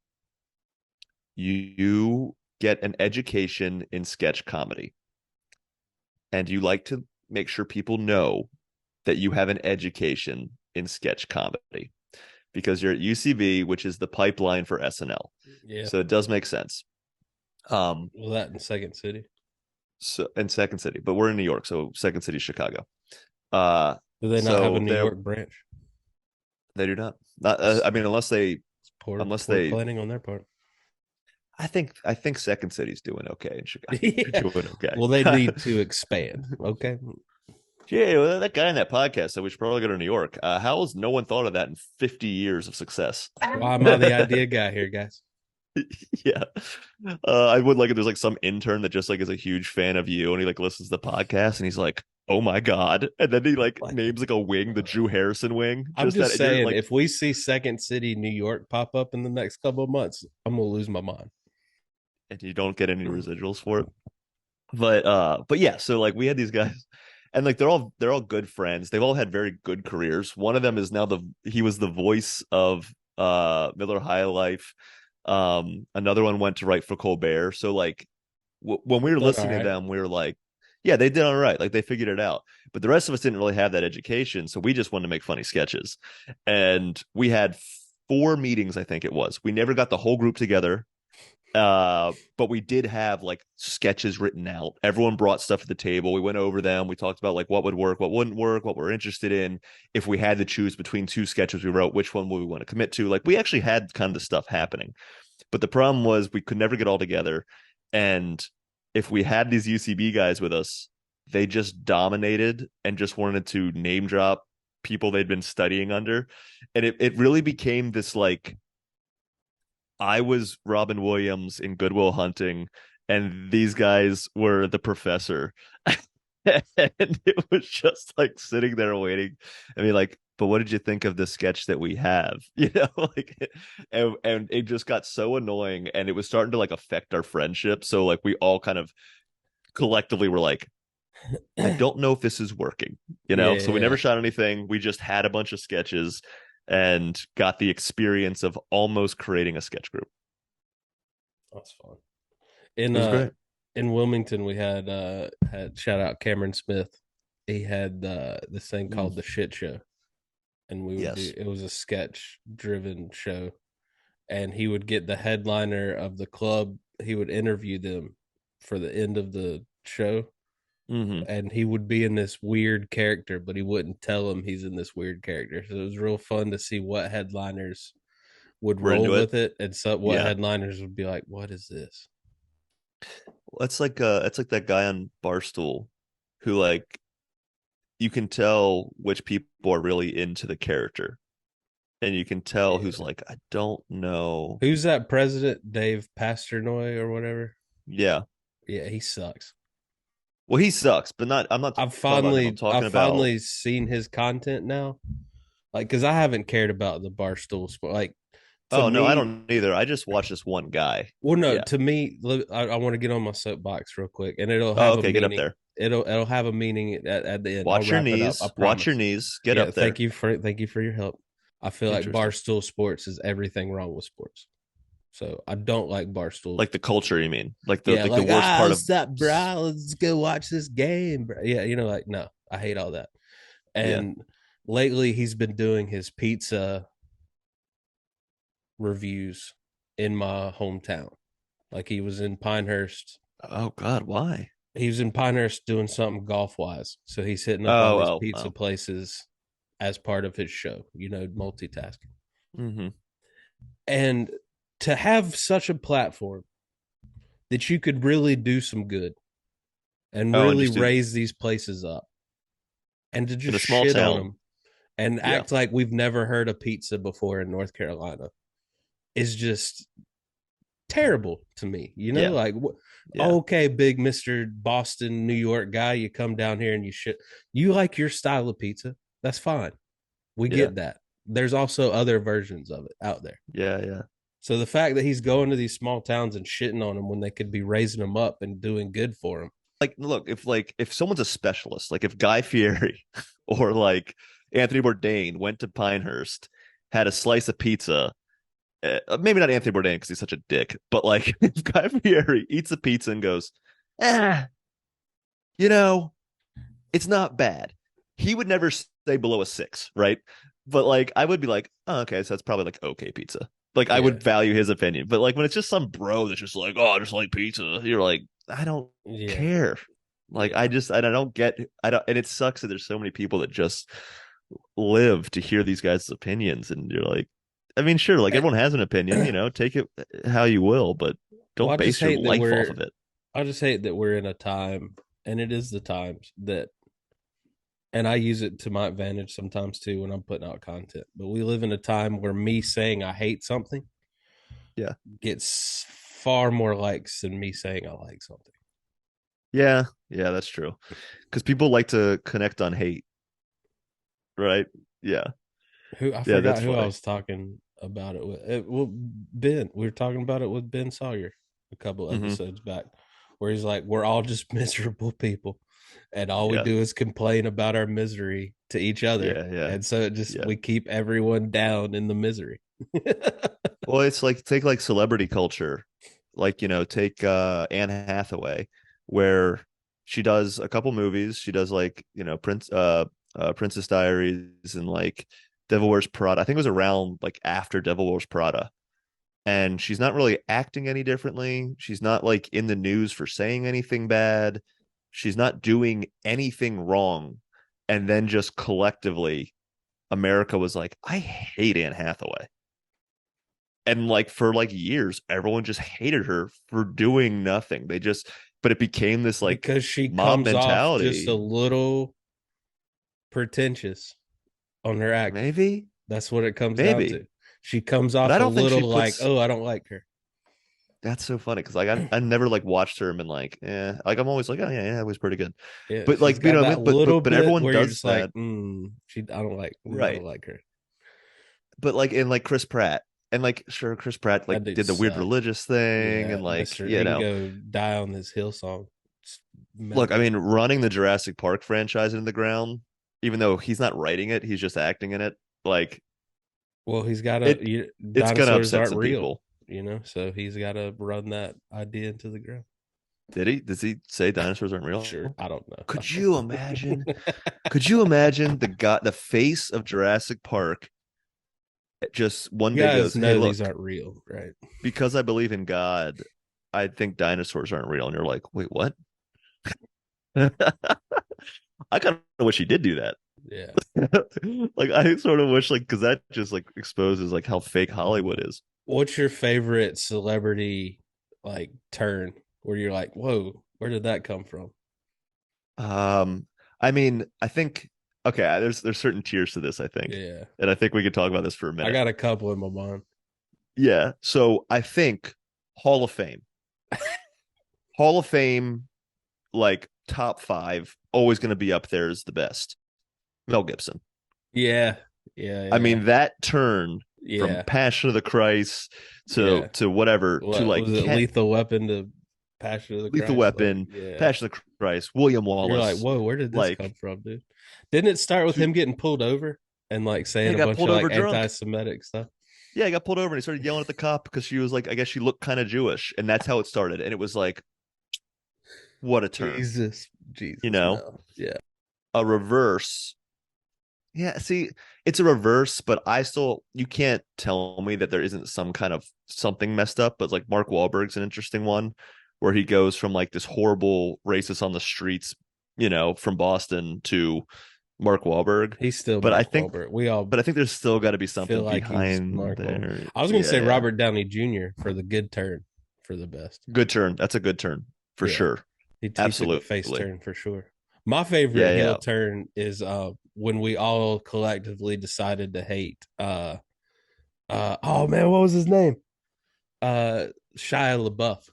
you get an education in sketch comedy, and you like to make sure people know that you have an education in sketch comedy because you're at UCB, which is the pipeline for SNL. Yeah. So it does make sense. Well, that in Second City. So in Second City, but we're in New York, so Second City, Chicago. Uh, Do they not have a so New York branch? they do not. Not I mean, unless they, Poor, unless poor they. planning on their part. I think Second City's doing okay in Chicago. Yeah. Doing okay. Well, they need to expand. Okay. Yeah, well, that guy in that podcast said we should probably go to New York. How has no one thought of that in 50 years of success? Why am I the idea guy here, guys? Yeah. I would like if there's like some intern that just like is a huge fan of you and he like listens to the podcast and he's like, oh my God. And then he like names like a wing, the Drew Harrison wing. I'm just that, saying, like, if we see Second City, New York pop up in the next couple of months, I'm gonna lose my mind. and you don't get any residuals for it. But yeah, so like we had these guys and like they're all good friends. They've all had very good careers. One of them is now he was the voice of Miller High Life. Another one went to write for Colbert. So like when we were listening to them, we were like, yeah, they did all right. Like they figured it out. But the rest of us didn't really have that education, so we just wanted to make funny sketches. And we had 4 meetings, I think it was. We never got the whole group together. But we did have like sketches written out. Everyone brought stuff to the table. We went over them. We talked about like what would work, what wouldn't work, what we're interested in. If we had to choose between 2 sketches we wrote, which one would we want to commit to? Like we actually had kind of the stuff happening. But the problem was we could never get all together. And if we had these UCB guys with us, they just dominated and just wanted to name drop people they'd been studying under. And it really became this like I was Robin Williams in Good Will Hunting, and these guys were the professor. And it was just like sitting there waiting. I mean, like, but what did you think of the sketch that we have? Like, and it just got so annoying, and it was starting to like affect our friendship. So like, we all kind of collectively were like, I don't know if this is working, So we never Yeah, shot anything. We just had a bunch of sketches and got the experience of almost creating a sketch group. that's fun. In It was great. in Wilmington, we had shout out Cameron Smith. He had this thing Mm, called the Shit Show, and we would do yes. it was a sketch driven show, and he would get the headliner of the club. He would interview them for the end of the show, Hmm. and he would be in this weird character, but he wouldn't tell him he's in this weird character. So it was real fun to see what headliners would We're roll into it. with it, and so what Yeah. headliners would be like, "What is this?" Well, it's like that guy on Barstool who like you can tell which people are really into the character. And you can tell who's Yeah. like, I don't know. Who's that president? Dave Pasternoy or whatever. Yeah. Yeah, he sucks. Well, he sucks, but not I'm not talking about him. I'm talking I've about finally seen his content now. Like, because I haven't cared about the Barstool sport. Like, to oh no, I me, don't either. I just watch this one guy. well, no, Yeah. to me, I want to get on my soapbox real quick, and it'll Oh, have a okay, get up meaning. there. It'll have a meaning at the end. I'll Watch your wrap it up. I knees. Watch your promise. knees. Get Yeah, up there. thank you for your help. I feel like Interesting. Barstool Sports is everything wrong with sports. So I don't like Barstool. Like the culture, you mean? Yeah, Like the like worst part of what's up, bro? Let's go watch this game, bro. Yeah, like no, I hate all that. yeah. And lately, he's been doing his pizza reviews in my hometown. Like he was in Pinehurst. Oh God, why? He was in Pinehurst doing something golf wise. So he's hitting up all Oh, these oh, pizza oh. places as part of his show. Multitasking. Mm-hmm. And to have such a platform that you could really do some good and Oh, and really just do raise these places up and to in just a small shit on town. them and Yeah. act like we've never heard of pizza before in North Carolina is just terrible to me. Yeah. Like, Yeah. okay, big Mr. Boston, New York guy, you come down here and you shit. You like your style of pizza. That's fine. We Yeah. get that. There's also other versions of it out there. Yeah. Yeah. So the fact that he's going to these small towns and shitting on them when they could be raising them up and doing good for them. Like if someone's a specialist, like if Guy Fieri or like Anthony Bourdain went to Pinehurst, had a slice of pizza, maybe not Anthony Bourdain because he's such a dick, but like if Guy Fieri eats a pizza and goes, ah, you know, it's not bad. He would never say below a 6, right? But like I would be like, oh, okay, so that's probably like okay pizza. Like I Yeah. would value his opinion. But like when it's just some bro that's just like, oh, I just like pizza, you're like, I don't Yeah. care. Like Yeah. I don't get I don't and it sucks that there's so many people that just live to hear these guys' opinions and you're like I mean, sure, like everyone has an opinion, take it how you will, but Well, don't base your life off of it. I just hate that we're in a time, and it is the times that, and I use it to my advantage sometimes too when I'm putting out content. But we live in a time where me saying I hate something Yeah. gets far more likes than me saying I like something. Yeah, yeah, that's true. Because people like to connect on hate, right? Yeah, Who I yeah, forgot that's who I funny. was talking about it with. Well, Ben, we were talking about it with Ben Sawyer a couple Hmm. episodes back, where he's like, "We're all just miserable people, and all we Yeah, do is complain about our misery to each other, yeah, yeah, and so it just yeah. we keep everyone down in the misery." Well, it's like take like celebrity culture, like take Anne Hathaway, where she does a couple movies. She does like Princess Diaries and like Devil Wears Prada. I think it was around like after Devil Wears Prada, and she's not really acting any differently. She's not like in the news for saying anything bad. She's not doing anything wrong. And then just collectively, America was like, I hate Anne Hathaway. And like for like years, everyone just hated her for doing nothing. But it became this like Because she mob comes off just a mentality. little pretentious on her acting. Maybe, That's what it comes down maybe. to. She comes But off I a don't think she little like, puts. oh, I don't like her. That's so funny because like I never like watched her and been like, like I'm always like, oh yeah, it was pretty good. Yeah, But she's like you got know what I that mean. little But bit everyone where you're does just like, that, I right? don't like her. But like in like Chris Pratt and like sure Chris Pratt like That dude did the weird sucked. religious thing Yeah, and like Mister, he you can know go die on this hill song. look, I Medical. mean, running the Jurassic Park franchise into the ground, even though he's not writing it, he's just acting in it. Like Well, he's got to. it, it's gonna Dinosaurs upset aren't some real, people. so he's got to run that idea into the ground. Did he? Does he say dinosaurs aren't Sure, real? I don't know. Could you imagine? Could you imagine the face of Jurassic Park? Just one You day guys goes, "Hey, know these look, aren't real, right? because I believe in God, I think dinosaurs aren't real." And you're like, "Wait, what?" I kind of wish he did do that. Yeah. Like I sort of wish like because that just like exposes like how fake Hollywood is. What's your favorite celebrity like turn where you're like, whoa, where did that come from? I mean, I think okay, there's certain tiers to this, I think. Yeah, And I think we could talk about this for a I minute. got a couple in my mind. Yeah. So I think Hall of Fame. Hall of Fame, like top five, always gonna be up there as the best. Mel Gibson. Yeah, yeah, I yeah, mean, that turn from yeah, Passion of the Christ yeah. to whatever to What like was it? Lethal Weapon to Passion of the Lethal Christ? Like, Weapon, yeah. Passion of the Christ, William You're like, Wallace. whoa, where did this come Like, from, dude? Didn't it start with dude, him getting pulled over and like he saying a got bunch pulled of like over drunk. anti-Semitic stuff? Yeah, he got pulled over and he started yelling at the cop because she was like, I guess she looked kind of Jewish, and that's how it started. And it was like, what a turn, Jesus, you Jesus, know, no, yeah, a reverse. Yeah, see, it's a reverse, but I still you can't tell me that there isn't some kind of something messed up. But like Mark Wahlberg's an interesting one, where he goes from like this horrible racist on the streets, from Boston to Mark Wahlberg. he's still But I Mark think, Wahlberg. We all but I think there's still got to be feel something like he's behind Mark Wahlberg. there. I was going to Yeah, say yeah. Robert Downey Jr. for the good turn for the best. Good turn. That's a good turn for Yeah, sure. he took a face Absolutely. turn for sure. My favorite Yeah, heel yeah. turn is when we all collectively decided to hate oh man, what was his name? Shia LaBeouf.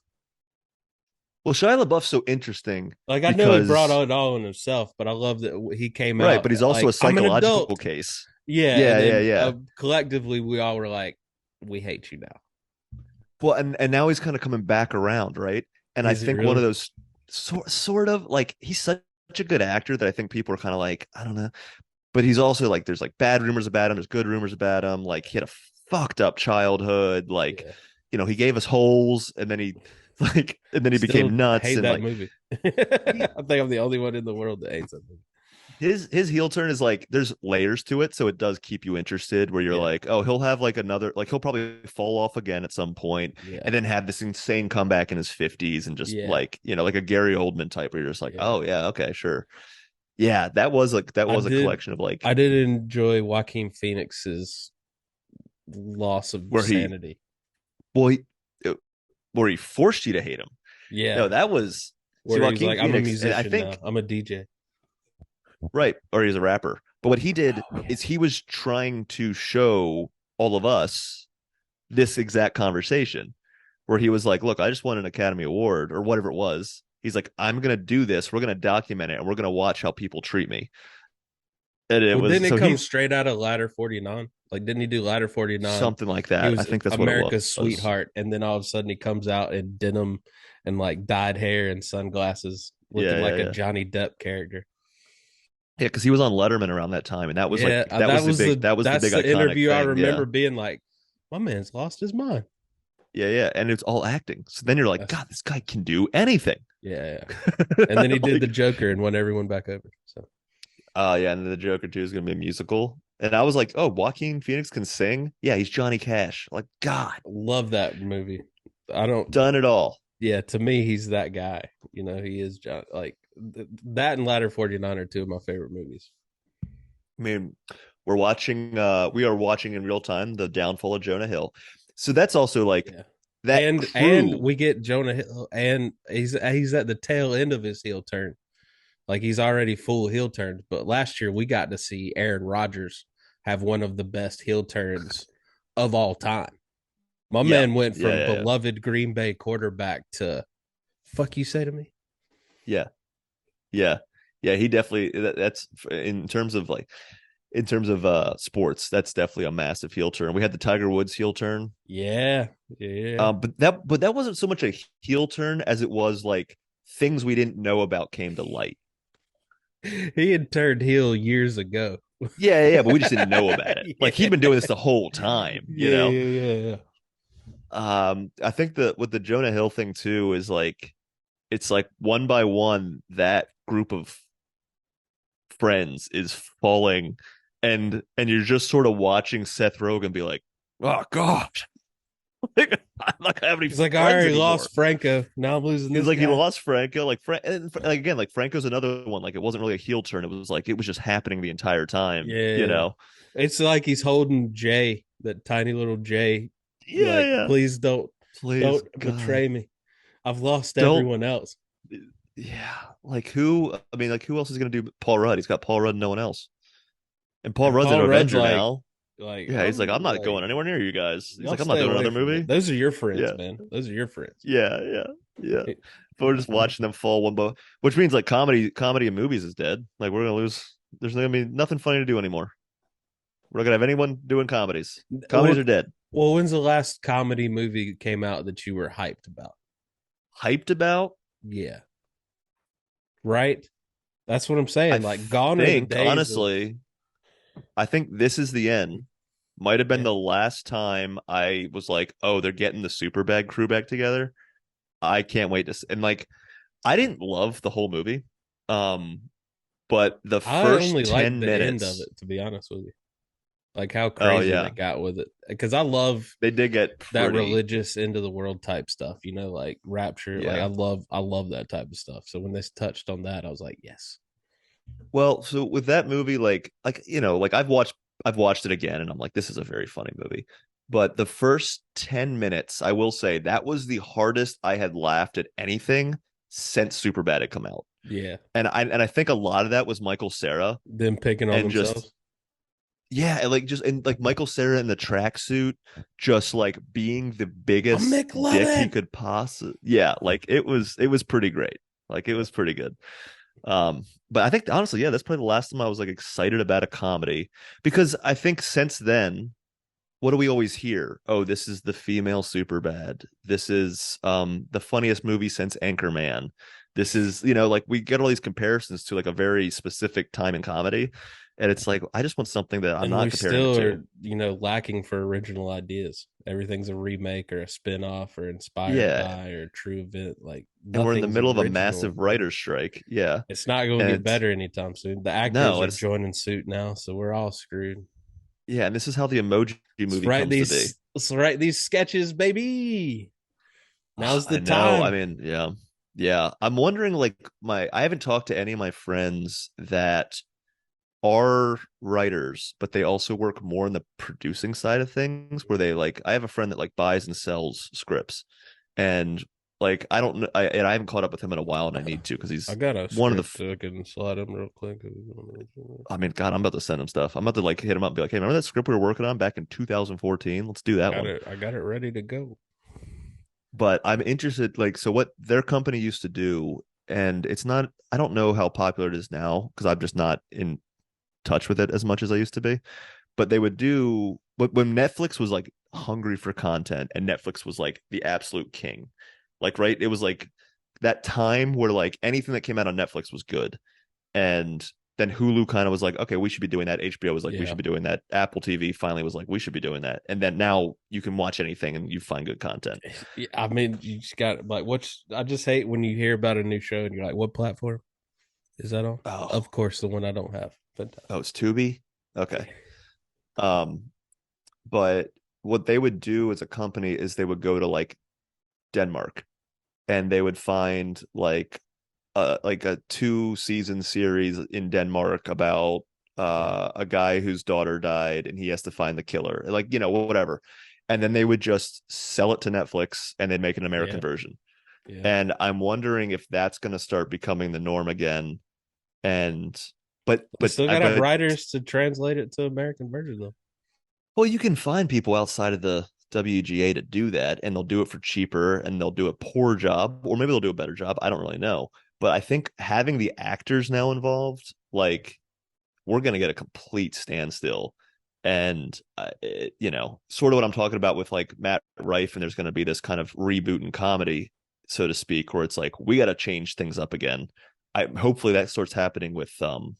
Well, Shia LaBeouf's so interesting Like I know he brought because it all on himself, but I love that he came right, out but he's also like a I'm an psychological adult. case. Yeah, and Yeah, yeah, then yeah. collectively we all were like, we hate you now. Well, and now he's kind of coming back around, right? And I Is he think one of really? those sort of like he's such a good actor that I think people are kind of like, I don't know. But he's also like there's like bad rumors about him, there's good rumors about him. Like he had a fucked up childhood. Like, Yeah. he gave us holes and then he and then he Still became nuts hate and that like movie. he, I think I'm the only one in the world that hates that movie. his heel turn is like there's layers to it, so it does keep you interested where you're Yeah, like, oh, he'll have like another like he'll probably fall off again at some point yeah, and then have this insane comeback in his 50s and just yeah, like like a Gary Oldman type where you're just like, yeah. oh yeah, okay, sure. Yeah, that I was a did. collection of like I did enjoy Joaquin Phoenix's loss of where he sanity. well he where he forced you to hate him. No, Yeah, that was see where he was Joaquin like, "I'm a Phoenix, and I musician now. think I'm a DJ." right, or he's a rapper. But what he did Oh, yeah. is he was trying to show all of us this exact conversation where he was like, look, I just won an Academy Award or whatever it was. He's like, I'm going to do this. We're going to document it and we're going to watch how people treat me. And it Well, was didn't it so come he's straight out of Ladder 49? Like, didn't he do Ladder 49? something like He that. I was think that's what it America's was. sweetheart, and then all of a sudden he comes out in denim and like dyed hair and sunglasses, Yeah, looking yeah, like a yeah. Johnny Depp character. Yeah, because he was on Letterman around that time, and that was like Yeah, that was the that's big the iconic interview I thing. Yeah, remember being like, my man's lost his mind. yeah, yeah, and it's all acting. So then you're like, That's, God, this guy can do anything. yeah, yeah. And then he did the Like, Joker and won everyone back over. So yeah, and then the Joker 2 is gonna be a musical. And I was like, oh, Joaquin Phoenix can sing. Yeah, he's Johnny Cash. Like, God, love that movie. I don't. done it all. Yeah, to me, he's that guy. He is John. Like that and Ladder 49 are two of my favorite movies. I mean, we are watching in real time the downfall of Jonah Hill. So that's also like Yeah. that And crew. we get Jonah Hill, and he's at the tail end of his heel turn. Like he's already full heel turns. But last year we got to see Aaron Rodgers have one of the best heel turns of all time. My Yeah. man went Yeah. from Yeah. Yeah. beloved Green Bay quarterback to fuck you say to me. Yeah. Yeah. Yeah. He definitely that's in terms of sports, that's definitely a massive heel turn. We had the Tiger Woods heel turn. Yeah, yeah. But that wasn't so much a heel turn as it was like things we didn't know about came to light. He had turned heel years ago. Yeah, but we just didn't know about it. Like Yeah. he'd been doing this the whole time, you Yeah, know. yeah. I think that with the Jonah Hill thing too is like it's like one by one that group of friends is falling, and you're just sort of watching Seth Rogen be like, oh god, I'm not gonna have any He's like, I friends already anymore. lost Franco. Now I'm losing He's this like he guy. lost Franco, like again, like Franco's another one. Like it wasn't really a heel turn. It was just happening the entire time. You Yeah. know? It's like he's holding Jay, that tiny little Jay. Yeah, Like, yeah. please Please, don't God, betray me. I've lost don't. everyone else. Yeah, like who? I mean, like who else is gonna do Paul Rudd? He's got Paul Rudd, and no one else. And Paul And Rudd's an Paul Rudd's Avenger now. Yeah, he's like, I'm I'm not like, going anywhere near you guys. He's y'all like, I'm not stay doing away another from me. movie. Those are your friends, Yeah, man. Those are your friends. yeah. Yeah. But we're just watching them fall one by, which means like comedy and movies is dead. Like we're gonna lose. There's gonna be nothing funny to do anymore. We're not gonna have anyone doing comedies. Comedies Well, are dead. well, when's the last comedy movie came out that you were hyped about? Hyped about? Yeah. Right? That's what I'm I saying. Like, gone are the think days of. honestly, I think This Is the End might have been Yeah. the last time I was like, oh, they're getting the super bad crew back together. I can't wait and like I didn't love the whole movie. But the I first only like 10 the end of minutes, it, to be honest with you. Like how oh crazy they yeah, got with it. Because I love they did get that pretty. religious end of the world type stuff, like rapture. Like Yeah. I love that type of stuff. So when they touched on that, I was like, yes. Well, so with that movie, like I've watched it again, and I'm like, this is a very funny movie. But the first 10 minutes, I will say that was the hardest I had laughed at anything since Superbad had come out. Yeah. And I think a lot of that was Michael Cera Them picking on and just themselves. yeah, and like Michael Cera in the tracksuit, just like being the I'm biggest dick he McLovin. could possibly. Yeah, like it was pretty great. Like it was pretty good. But I think honestly, yeah, that's probably the last time I was like excited about a comedy because I think since then, what do we always hear? Oh, this is the female super bad. This is the funniest movie since Anchorman. This is, like we get all these comparisons to like a very specific time in comedy. And it's like, I just want something that I'm And we not comparing it still to. are, lacking for original ideas. Everything's a remake or a spin-off or inspired Yeah. by or a true event. Like And we're in the nothing's middle of a original, massive bro. writer's strike. Yeah. It's not going And to get it's better anytime soon. The actors no, are it's joining suit now, so we're all screwed. yeah, and this is how the emoji movie comes to be. Let's write these sketches, baby. Now's the I know. I time. mean, yeah. Yeah. I'm wondering like I haven't talked to any of my friends that are writers, but they also work more on the producing side of things where they like I have a friend that like buys and sells scripts. And like I don't know and I haven't caught up with him in a while and I need to because I he's got a one of the script so I can slide them real quick. I mean, God, I'm about to send him stuff. I'm about to like hit him up and be like, hey, remember that script we were working on back in 2014? Let's do that one. I got it ready to go. But I'm interested, like, so what their company used to do, and it's not, I don't know how popular it is now because I'm just not in touch with it as much as I used to be. But they would do when Netflix was like hungry for content and Netflix was like the absolute king. Like, right? It was like that time where like anything that came out on Netflix was good. And then Hulu kind of was like, okay, we should be doing that. HBO was like, we Yeah. should be doing that. Apple TV finally was like, we should be doing that. And then now you can watch anything and you find good content. I mean, you just got like I just hate when you hear about a new show and you're like, what platform is that on? Oh, Of course, the one I don't have. oh, Fantastic. it's Tubi. Okay. Um, but what they would do as a company is they would go to like Denmark and they would find like a 2-season series in Denmark about a guy whose daughter died and he has to find the killer. Like, whatever. And then they would just sell it to Netflix and they'd make an American Yeah. version. Yeah. And I'm wondering if that's going to start becoming the norm again. And But still got to have but writers to translate it to American version though. Well, you can find people outside of the WGA to do that, and they'll do it for cheaper, and they'll do a poor job, or maybe they'll do a better job. I don't really know. But I think having the actors now involved, like, we're going to get a complete standstill. And, sort of what I'm talking about with like Matt Rife, and there's going to be this kind of reboot in comedy, so to speak, where it's like, we got to change things up again. Hopefully that starts happening with film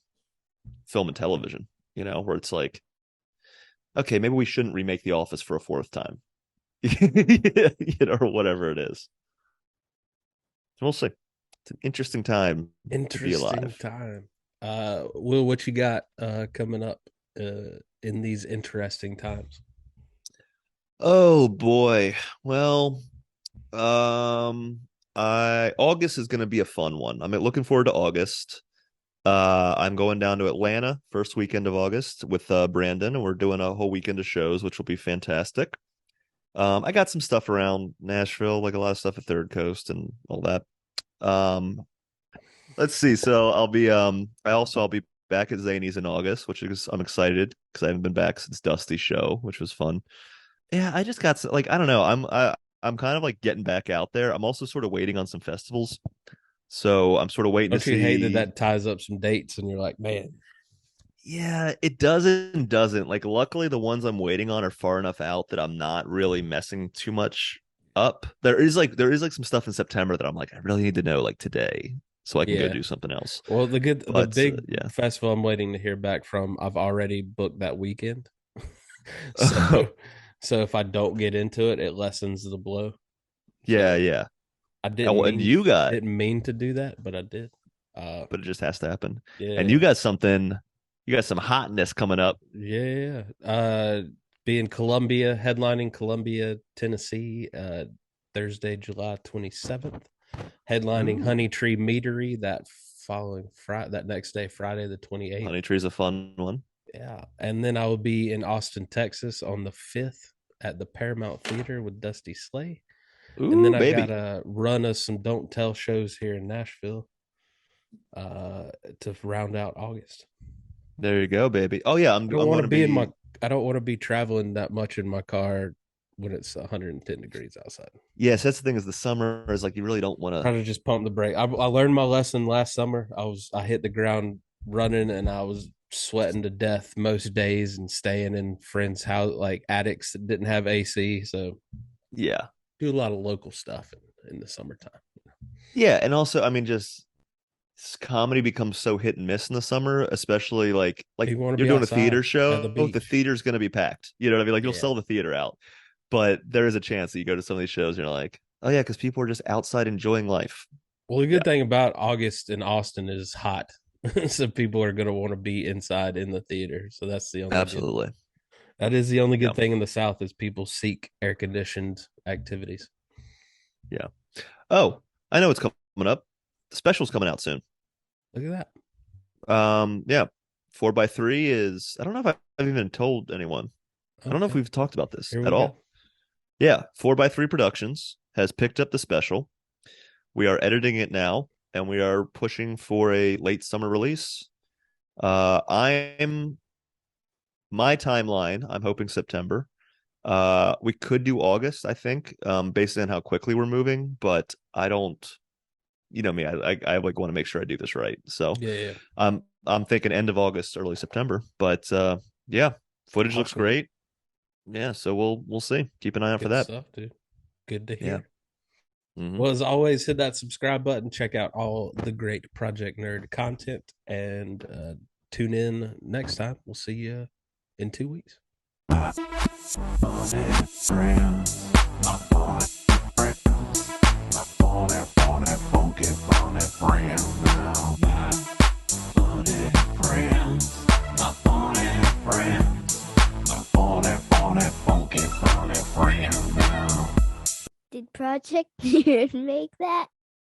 and television, where it's like, okay, maybe we shouldn't remake The Office for a fourth time, or whatever it is. So we'll see. It's an interesting time to be Interesting alive. time. Will, what you got coming up in these interesting times? Oh boy. Well, I August is going to be a fun one. I'm looking forward to August. I'm going down to Atlanta first weekend of August with Brandon, and we're doing a whole weekend of shows, which will be fantastic. I got some stuff around Nashville, like a lot of stuff at Third Coast and all that. Um, let's see. So I'll be back at Zany's in August, which is I'm excited because I haven't been back since Dusty's show, which was fun. Yeah, I just got like I don't know. I'm kind of like getting back out there. I'm also sort of waiting on some festivals. So I'm sort of waiting to Don't you hate that see. that ties up some dates and you're like, man, Yeah, it doesn't. Like, luckily, the ones I'm waiting on are far enough out that I'm not really messing too much up. There is like some stuff in September that I'm like, I really need to know like today so I can go yeah. do something else. Well, the But big yeah. festival I'm waiting to hear back from, I've already booked that weekend. So so if I don't get into it, it lessens the blow. Yeah, So yeah. I And you got, didn't mean to do that, but I did. but it just has to happen. And Yeah. you got something, you got some hotness coming up. Yeah. Be in Columbia, headlining Columbia, Tennessee, Thursday, July 27th. Headlining Ooh, Honey Tree Meadery that following Friday, that next day, Friday the 28th. Honey Tree's a fun one. Yeah. And then I will be in Austin, Texas on the 5th at the Paramount Theater with Dusty Slay. And then Ooh, I got baby. a run of some Don't Tell shows here in Nashville to round out August. There you go, baby. Oh yeah, I don't I'm want going to to be in my be. I don't want to be traveling that much in my car when it's 110 degrees outside. Yes, that's the thing is the summer is like you really don't want Try to. to just pump the brake. I learned my lesson last summer. I hit the ground running and I was sweating to death most days and staying in friends' house like attics that didn't have AC. So Yeah. do a lot of local stuff in the summertime. Yeah, and also, I mean, just comedy becomes so hit and miss in the summer, especially like You want to you're be doing a theater outside at the show, the beach. theater's going to be packed. You know what I mean? Like you'll Yeah. sell the theater out, but there is a chance that you go to some of these shows and you're like, oh yeah, because people are just outside enjoying life. Well, the Yeah, good thing about August in Austin is hot. So people are going to want to be inside in the theater. So that's the only good. absolutely. That is the only Yeah, good thing in the South is people seek air conditioned activities. yeah. Oh, I know what's coming up. The special's coming out soon. Look at that. Yeah, 4x3 is. I don't know if I've even told anyone. I don't know if Okay. we've talked about this Here we at go. all. Yeah, 4x3 Productions has picked up the special. We are editing it now, and we are pushing for a late summer release. I'm my timeline. I'm hoping September. We could do August, I think, based on how quickly we're moving. But I don't, me. I like want to make sure I do this right. So Yeah, yeah. I'm thinking end of August, early September. But yeah, footage looks Awesome. great. Yeah, so we'll see. Keep an eye out for Good that. stuff, dude. Good to Yeah. hear. Hmm. Well, as always, hit that subscribe button. Check out all the great Project Nerd content and tune in next time. We'll see you in 2 weeks. Did Project Nerd make that?